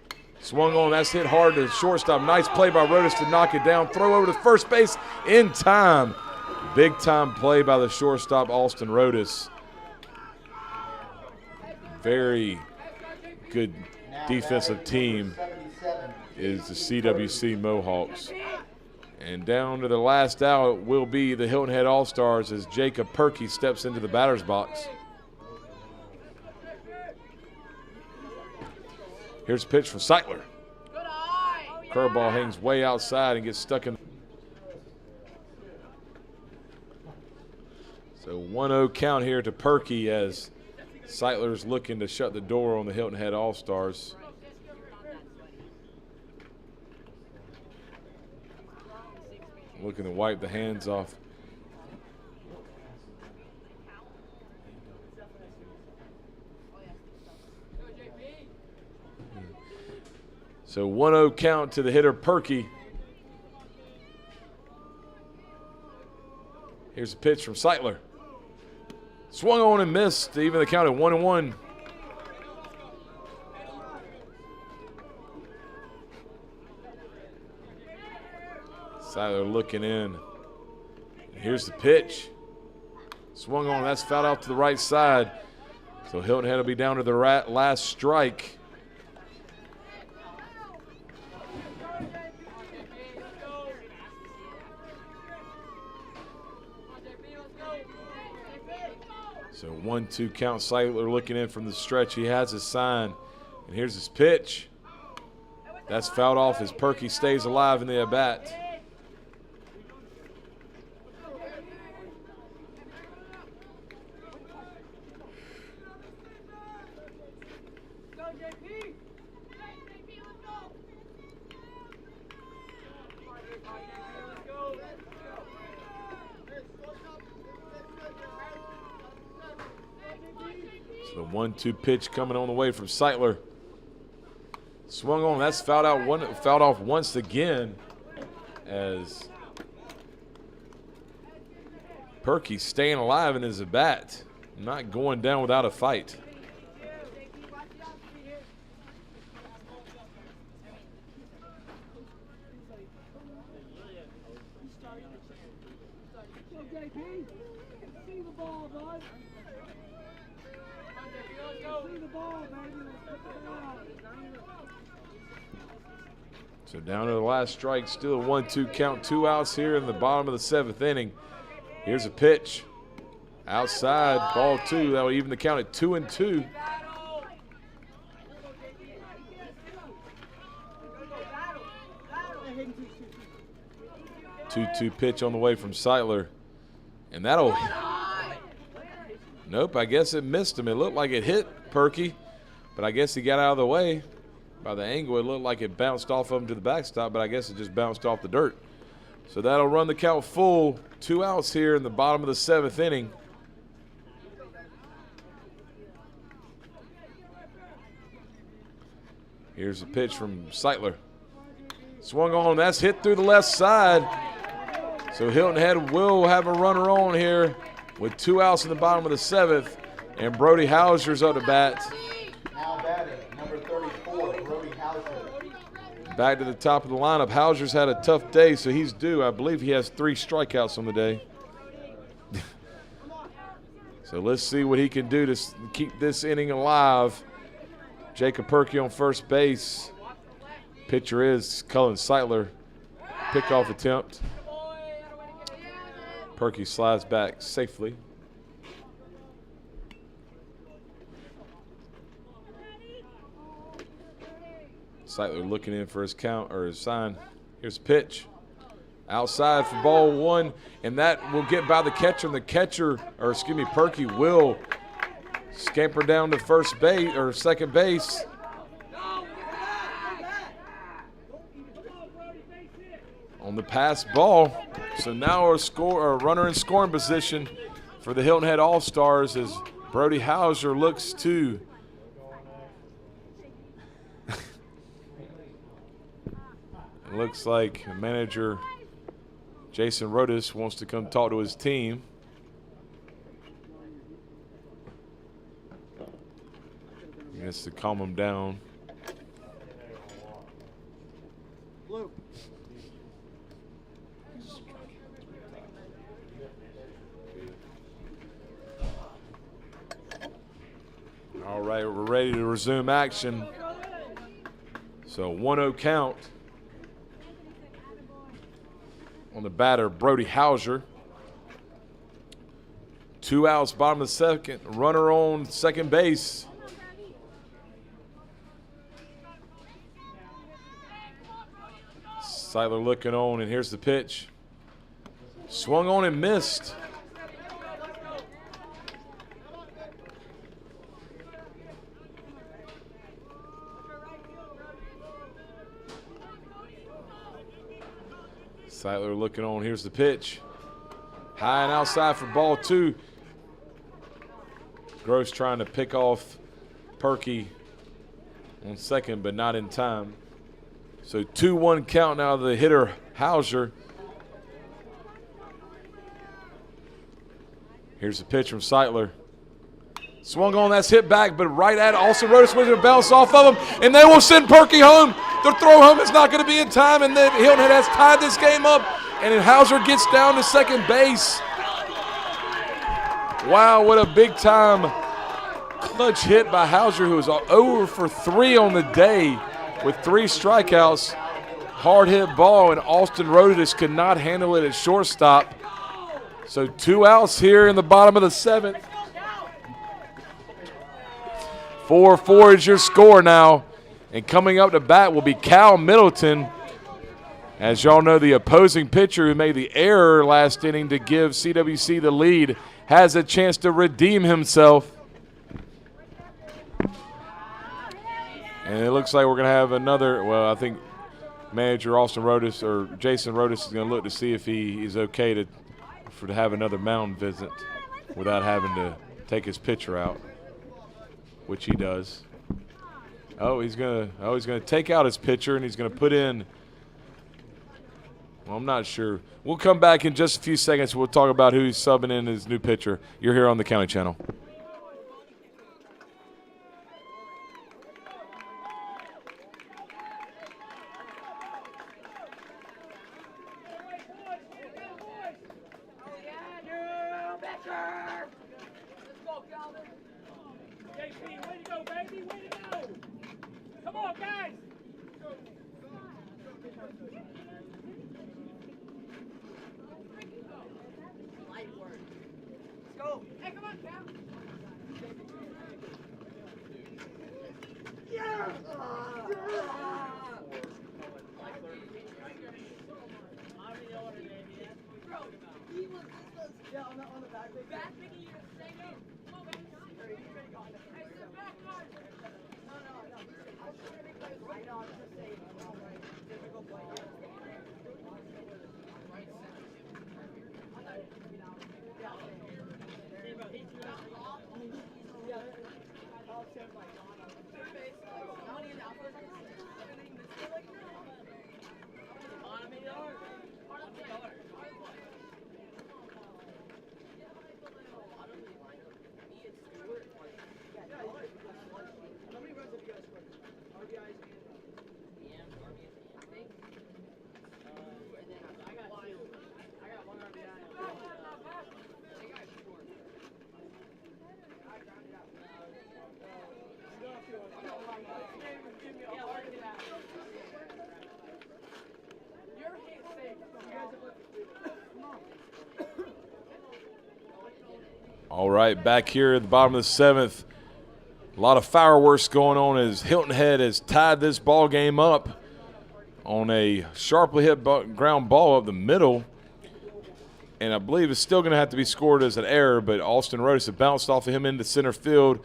Swung on. That's hit hard to shortstop. Nice play by Rodis to knock it down. Throw over to first base in time. Big time play by the shortstop, Austin Rodis. Very good defensive team is the CWC-Mohawks. And down to the last out will be the Hilton Head All-Stars as Jacob Perky steps into the batter's box. Here's a pitch from Seitler. Curveball hangs way outside and gets stuck in. So 1-0 count here to Perky as Seitler's looking to shut the door on the Hilton Head All-Stars. Looking to wipe the hands off. So 1-0 count to the hitter Perky. Here's a pitch from Seitler. Swung on and missed to even the count at 1-1. Seitler looking in. Here's the pitch. Swung on, that's fouled out to the right side. So Hilton Head will be down to the last strike. So 1-2 count. Seitler looking in from the stretch. He has his sign. And here's his pitch. That's fouled off as Perky stays alive in the at-bat. The 1-2 pitch coming on the way from Seitler. Swung on. That's fouled off once again as Perky staying alive in his at-bat. Not going down without a fight. So down to the last strike, still a 1-2 count, 2 outs here in the bottom of the 7th inning. Here's a pitch. Outside, ball 2. That will even the count at 2-2. 2-2 pitch on the way from Seitler. And that'll, nope, I guess it missed him. It looked like it hit Perky, but I guess he got out of the way. By the angle, it looked like it bounced off of him to the backstop, but I guess it just bounced off the dirt. So that'll run the count full. 2 outs here in the bottom of the 7th inning. Here's a pitch from Seitler. Swung on, that's hit through the left side. So Hilton Head will have a runner on here with 2 outs in the bottom of the 7th. And Brody Hauser's up to bat. Now batting, number 34, Brody Hauser. Back to the top of the lineup. Hauser's had a tough day, so he's due. I believe he has 3 strikeouts on the day. So let's see what he can do to keep this inning alive. Jacob Perky on first base. Pitcher is Cullen Seitler. Pickoff attempt. Perky slides back safely. Seitler looking in for his count or his sign. Here's a pitch. outside for ball one, and that will get by the catcher, and the catcher, or excuse me, Perky will scamper down to first base or second base. On the pass ball. So now a runner in scoring position for the Hilton Head All-Stars as Brody Hauser looks to it looks like manager Jason Rodis wants to come talk to his team. He has to calm him down. All right, we're ready to resume action. So 1-0 count on the batter, Brody Hauser. 2 outs, bottom of the second. Runner on second base. Seitler looking on, and here's the pitch. Swung on and missed. Seitler looking on. Here's the pitch. High and outside for ball two. Gross trying to pick off Perky on second, but not in time. So 2-1 count now to the hitter, Hauser. Here's the pitch from Seitler. Swung on, that's hit back, but right at it. Also, Rodis was going to bounce off of him, and they will send Perky home. The throw home is not going to be in time, and then Hilton Head has tied this game up, and then Hauser gets down to second base. Wow, what a big-time clutch hit by Hauser, who was 0 for 3 on the day with 3 strikeouts. Hard hit ball, and Austin Rodis could not handle it at shortstop. So 2 outs here in the bottom of the 7th. 4-4 is your score now. And coming up to bat will be Cal Middleton. As y'all know, the opposing pitcher who made the error last inning to give CWC the lead has a chance to redeem himself. And it looks like we're going to have another, well, I think manager Austin Rodis or Jason Rodis is going to look to see if he is okay to have another mound visit without having to take his pitcher out, which he does. He's gonna take out his pitcher and he's gonna put in. Well, I'm not sure. We'll come back in just a few seconds. We'll talk about who he's subbing in his new pitcher. You're here on the County Channel. All right, back here at the bottom of the 7th. A lot of fireworks going on as Hilton Head has tied this ball game up on a sharply hit ground ball up the middle. And I believe it's still going to have to be scored as an error, but Austin Rodis had bounced off of him into center field.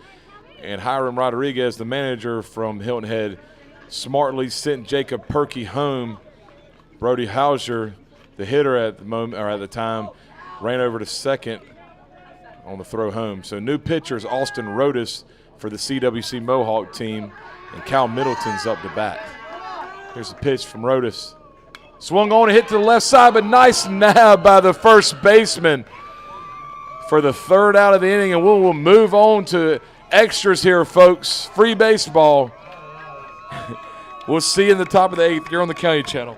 And Hiram Rodriguez, the manager from Hilton Head, smartly sent Jacob Perky home. Brody Hauser, the hitter at the time, ran over to second on the throw home. So new pitcher is Austin Rodis for the CWC-Mohawk team, and Cal Middleton's up to bat. Here's a pitch from Rodis. Swung on and hit to the left side, but nice nab by the first baseman for the third out of the inning, and we'll move on to extras here, folks. Free baseball. We'll see you in the top of the 8th. You're on the County Channel.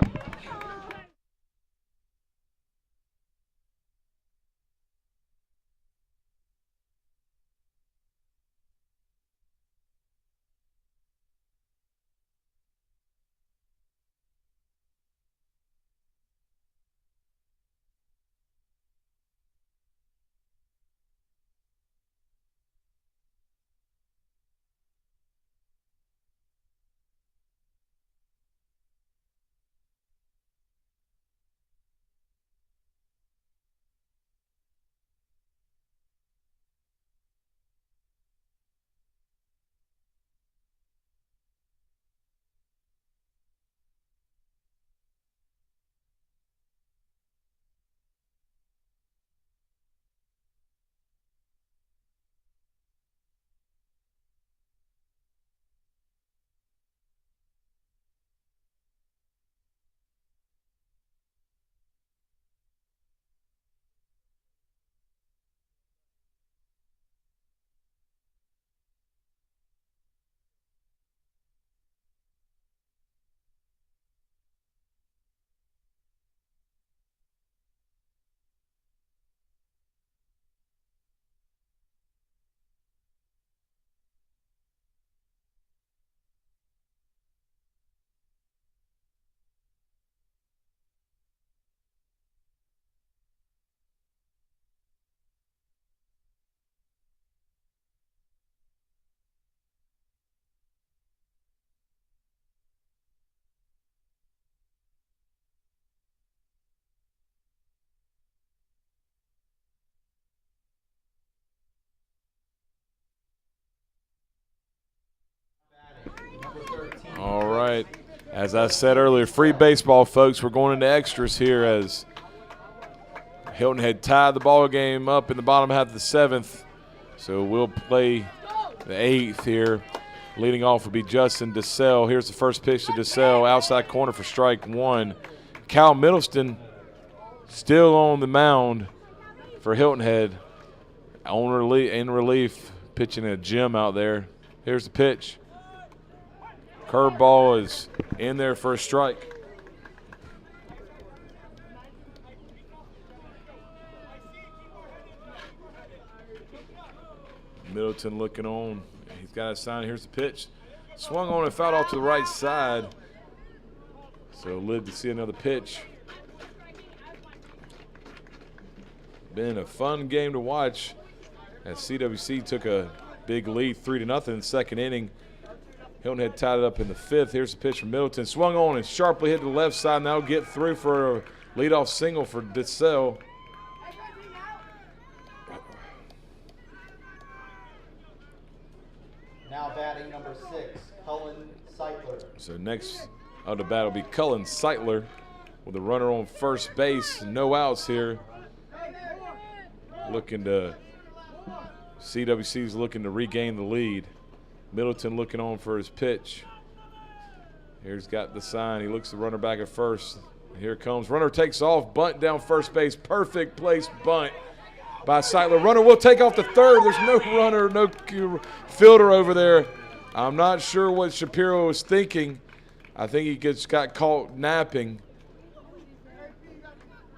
All right. As I said earlier, free baseball, folks. We're going into extras here as Hilton had tied the ball game up in the bottom half of the 7th. So we'll play the 8th here. Leading off will be Justin DeSalle. Here's the first pitch to DeSalle. Outside corner for strike 1. Cal Middleton still on the mound for Hilton Head. In relief, pitching a gem out there. Here's the pitch. Curveball is in there for a strike. Middleton looking on. He's got a sign. Here's the pitch. Swung on and fouled off to the right side. So live to see another pitch. Been a fun game to watch as CWC took a big lead 3-0 in the second inning. Hilton had tied it up in the 5th. Here's the pitch from Middleton. Swung on and sharply hit to the left side. And that'll get through for a leadoff single for DeSalle. Now batting number 6, Cullen Seitler. So next out of bat will be Cullen Seitler with a runner on first base. No outs here. CWC's looking to regain the lead. Middleton looking on for his pitch. Here's got the sign. He looks the runner back at first. Here it comes. Runner takes off. Bunt down first base. Perfect place bunt by Seitler. Runner will take off to third. There's no runner, no fielder over there. I'm not sure what Shapiro was thinking. I think he just got caught napping.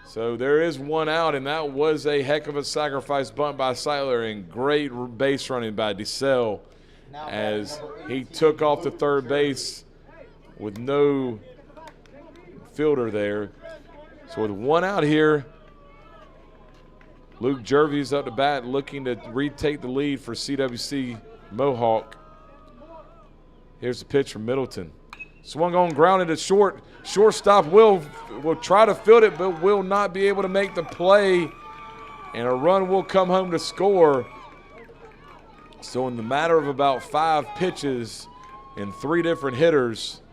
So there is one out, and that was a heck of a sacrifice bunt by Seitler and great base running by DeSalle as he took off to third base with no fielder there. So with one out here, Luke Jervy's up to bat looking to retake the lead for CWC Mohawk. Here's the pitch from Middleton. Swung on, grounded to short. Shortstop will try to field it, but will not be able to make the play. And a run will come home to score. So in the matter of about 5 pitches and 3 different hitters,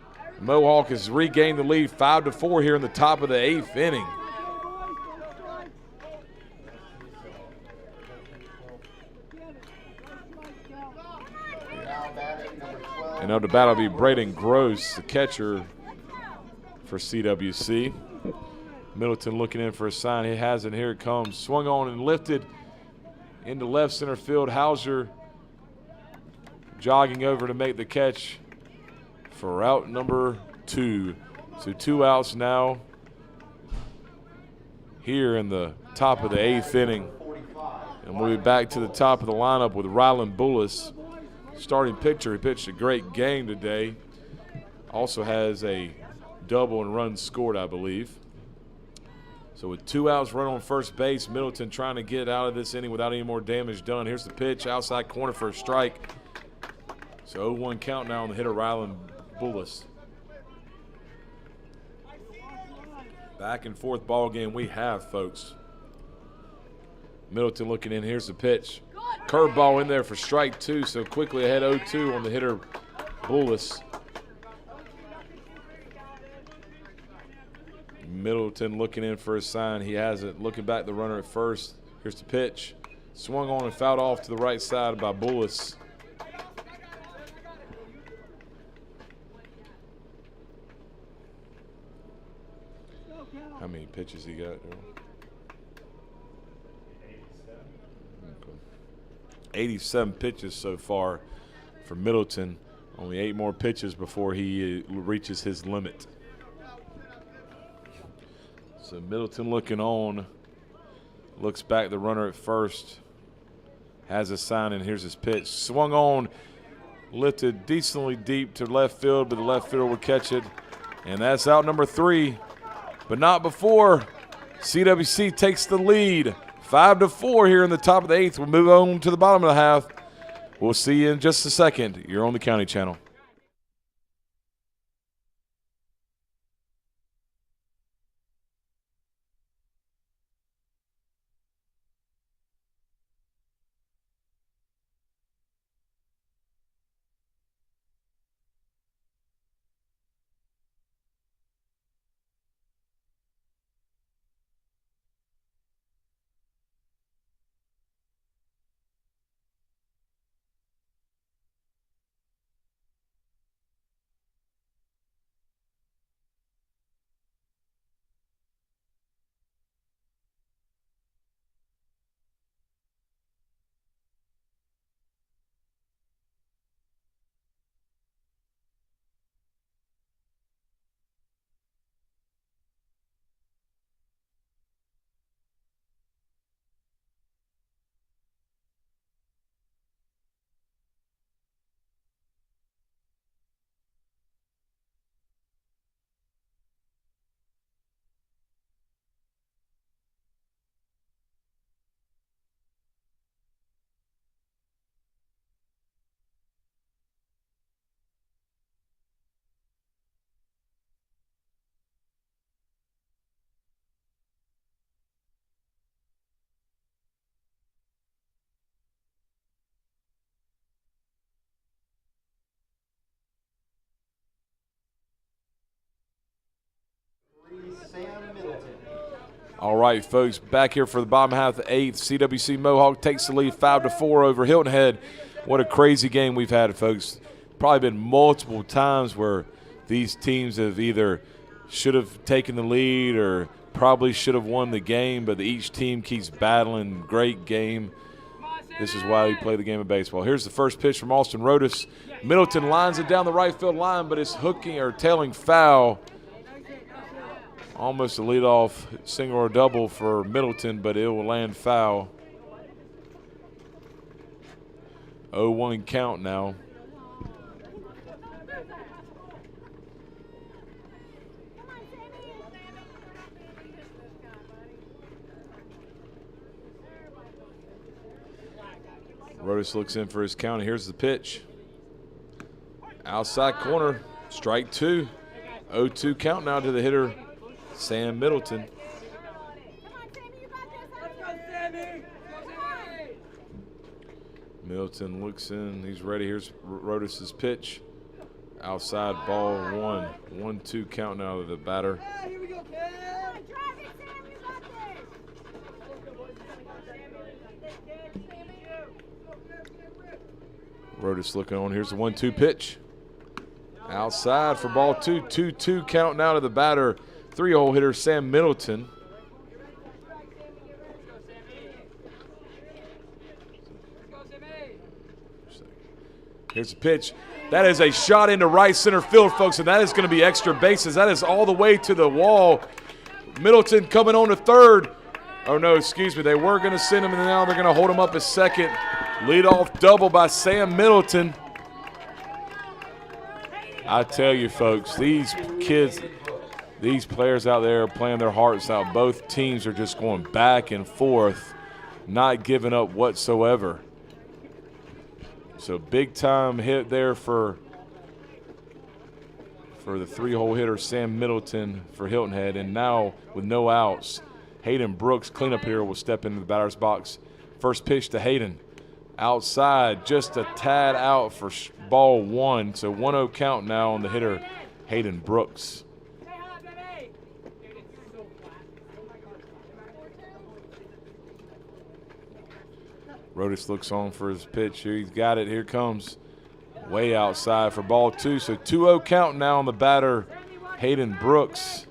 Mohawk has regained the lead 5-4 here in the top of the 8th inning. And up to bat will be Braden Gross, the catcher for CWC. Middleton looking in for a sign. He has it. Here it comes. Swung on and lifted into left center field. Hauser jogging over to make the catch for out number 2. So 2 outs now here in the top of the 8th inning. And we'll be back to the top of the lineup with Rylan Bullis, starting pitcher. He pitched a great game today. Also has a double and run scored, I believe. So with 2 outs, run on first base, Middleton trying to get out of this inning without any more damage done. Here's the pitch, outside corner for a strike. So 0-1 count now on the hitter, Rylan Bullis. Back and forth ball game we have, folks. Middleton looking in. Here's the pitch. Curveball in there for strike 2. So quickly ahead 0-2 on the hitter, Bullis. Middleton looking in for a sign. He has it. Looking back, the runner at first. Here's the pitch. Swung on and fouled off to the right side by Bullis. How many pitches he got? 87 pitches so far for Middleton. Only 8 more pitches before he reaches his limit. So Middleton looking on. Looks back, the runner at first. Has a sign, and here's his pitch. Swung on, lifted decently deep to left field, but the left fielder will catch it. And that's out number 3. But not before CWC takes the lead. 5-4 here in the top of the 8th. We'll move on to the bottom of the half. We'll see you in just a second. You're on the County Channel. All right, folks, back here for the bottom half of the 8th. CWC-Mohawk takes the lead 5-4 over Hilton Head. What a crazy game we've had, folks. Probably been multiple times where these teams have either should have taken the lead or probably should have won the game, but each team keeps battling. Great game. This is why we play the game of baseball. Here's the first pitch from Austin Rodis. Middleton lines it down the right field line, but it's hooking or tailing foul. Almost a leadoff single or double for Middleton, but it will land foul. 0-1 count now. Rodis looks in for his count. Here's the pitch. Outside corner. Strike two. 0-2 count now to the hitter, Sam Middleton. Middleton looks in. He's ready. Here's Rodis' pitch. Outside, ball one. 1-2 count now to the batter. Rodis looking on. Here's the 1-2 pitch. Outside for ball two. 2-2 count now to the batter. 3-hole hitter Sam Middleton. Here's the pitch. That is a shot into right center field, folks, and that is going to be extra bases. That is all the way to the wall. Middleton coming on to third. Oh, no, excuse me. They were going to send him, and now they're going to hold him up as second. Leadoff double by Sam Middleton. I tell you, folks, these kids, these players out there are playing their hearts out. Both teams are just going back and forth, not giving up whatsoever. So big time hit there for the 3-hole hitter Sam Middleton for Hilton Head. And now with no outs, Hayden Brooks, cleanup hitter, will step into the batter's box. First pitch to Hayden. Outside, just a tad out for ball one. So 1-0 count now on the hitter, Hayden Brooks. Rodis looks on for his pitch here. He's got it. Here comes. Way outside for ball two. So 2-0 count now on the batter, Hayden Brooks.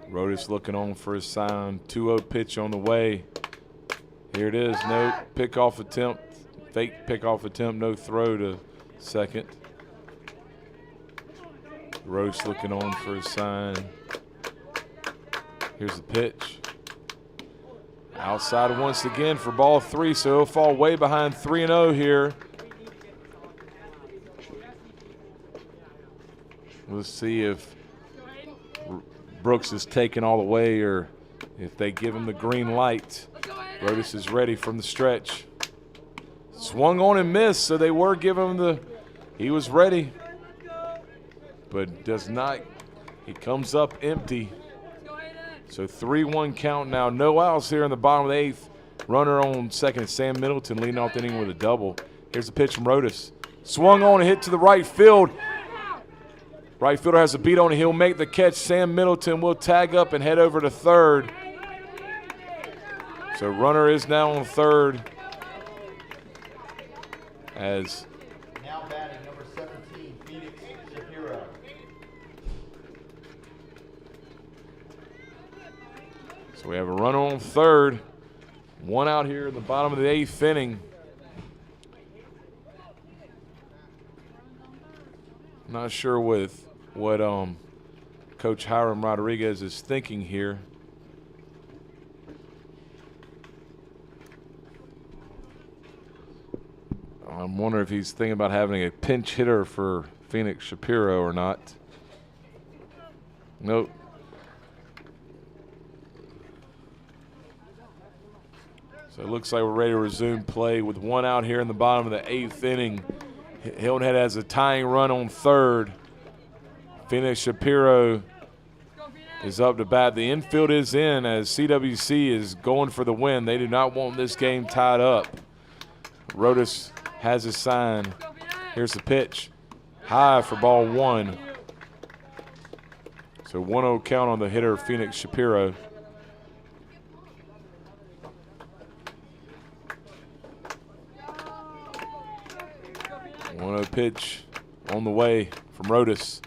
Rodis looking on for his sign. 2-0 pitch on the way. Here it is. No pickoff attempt. Fake pickoff attempt. No throw to second. Rodis looking on for his sign. Here's the pitch. Outside once again for ball three, so he'll fall way behind 3-0 here. We'll see if Brooks is taken all the way or if they give him the green light. Rodis is ready from the stretch. Swung on and missed, so they were giving him the – he was ready. But does not – he comes up empty. So 3-1 count now. No outs here in the bottom of the eighth. Runner on second. Sam Middleton leading off the inning with a double. Here's the pitch from Rodis. Swung on and hit to the right field. Right fielder has a beat on it. He'll make the catch. Sam Middleton will tag up and head over to third. So runner is now on third. As now batting number 17, Phoenix Shapiro. So we have a runner on third. One out here in the bottom of the eighth inning. Not sure with what Coach Hiram Rodriguez is thinking here. I'm wondering if he's thinking about having a pinch hitter for Phoenix Shapiro or not. Nope. So it looks like we're ready to resume play with one out here in the bottom of the eighth inning. Hilton Head has a tying run on third. Phoenix Shapiro is up to bat. The infield is in as CWC is going for the win. They do not want this game tied up. Rodis has his sign. Here's the pitch. High for ball one. So 1-0 count on the hitter, Phoenix Shapiro. A pitch on the way from Rodis.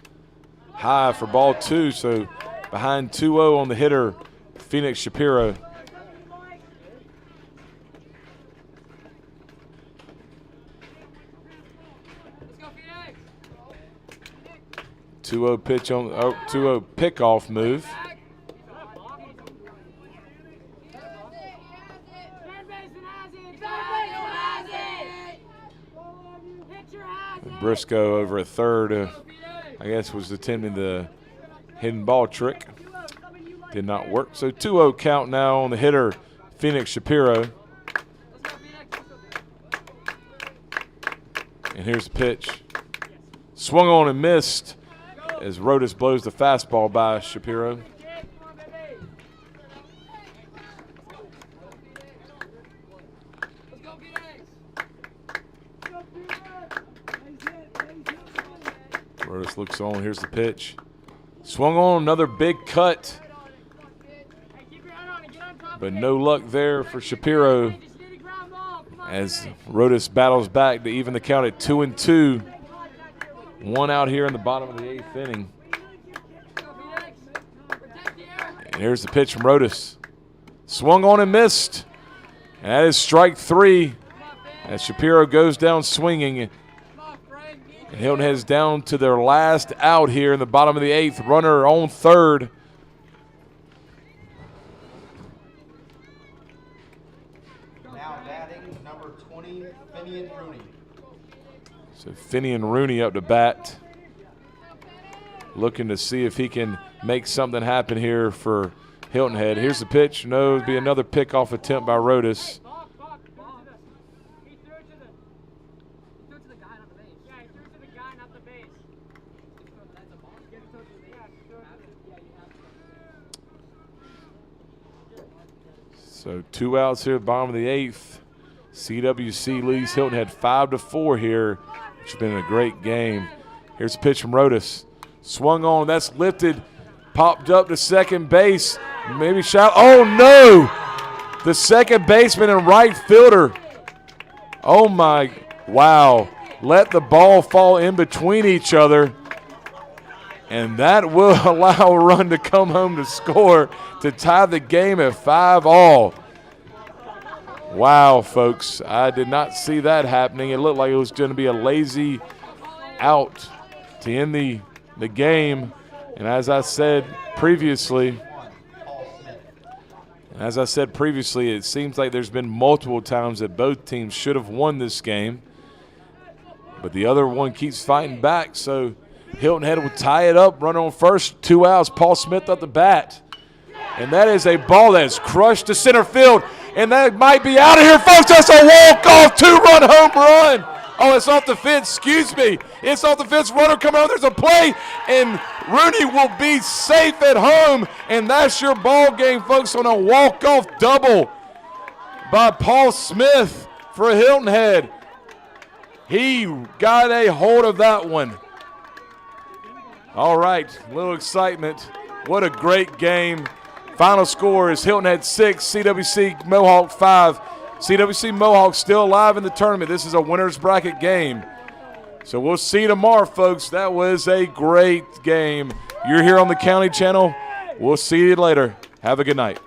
High for ball two, so behind 2-0 on the hitter, Phoenix Shapiro. Let's go, 2-0 pitch on 2-0 pickoff move. Briscoe over at third, I guess was attempting the hidden ball trick. Did not work. So 2-0 count now on the hitter, Phoenix Shapiro. And here's the pitch. Swung on and missed as Rhodes blows the fastball by Shapiro. Rhodes looks on. Here's the pitch. Swung on, another big cut. But no luck there for Shapiro as Rhodes battles back to even the count at 2-2. One out here in the bottom of the 8th inning. And here's the pitch from Rhodes. Swung on and missed. And that is strike 3 as Shapiro goes down swinging. And Hilton heads down to their last out here in the bottom of the 8th. Runner on third. Now batting number 20, Finian Rooney. So Finian Rooney up to bat. Looking to see if he can make something happen here for Hilton Head. Here's the pitch. No, it'll be another pickoff attempt by Rodis. So 2 outs here at the bottom of the 8th. CWC leads Hilton Head 5-4 here, which has been a great game. Here's a pitch from Rodis. Swung on, that's lifted, popped up to second base. Maybe shot. Oh no! The second baseman and right fielder. Oh my, wow. Let the ball fall in between each other. And that will allow a run to come home to score to tie the game at 5-all. Wow, folks, I did not see that happening. It looked like it was going to be a lazy out to end the game. And as I said previously, it seems like there's been multiple times that both teams should have won this game. But the other one keeps fighting back, so Hilton Head will tie it up, run on first, 2 outs. Paul Smith up the bat. And that is a ball that is crushed to center field. And that might be out of here, folks. That's a walk-off 2-run home run. Oh, it's off the fence. Excuse me. It's off the fence. Runner coming out. There's a play. And Rooney will be safe at home. And that's your ball game, folks, on a walk-off double by Paul Smith for Hilton Head. He got a hold of that one. All right, a little excitement. What a great game. Final score is Hilton Head 6, CWC-Mohawk 5. CWC-Mohawk still alive in the tournament. This is a winner's bracket game. So we'll see you tomorrow, folks. That was a great game. You're here on the County Channel. We'll see you later. Have a good night.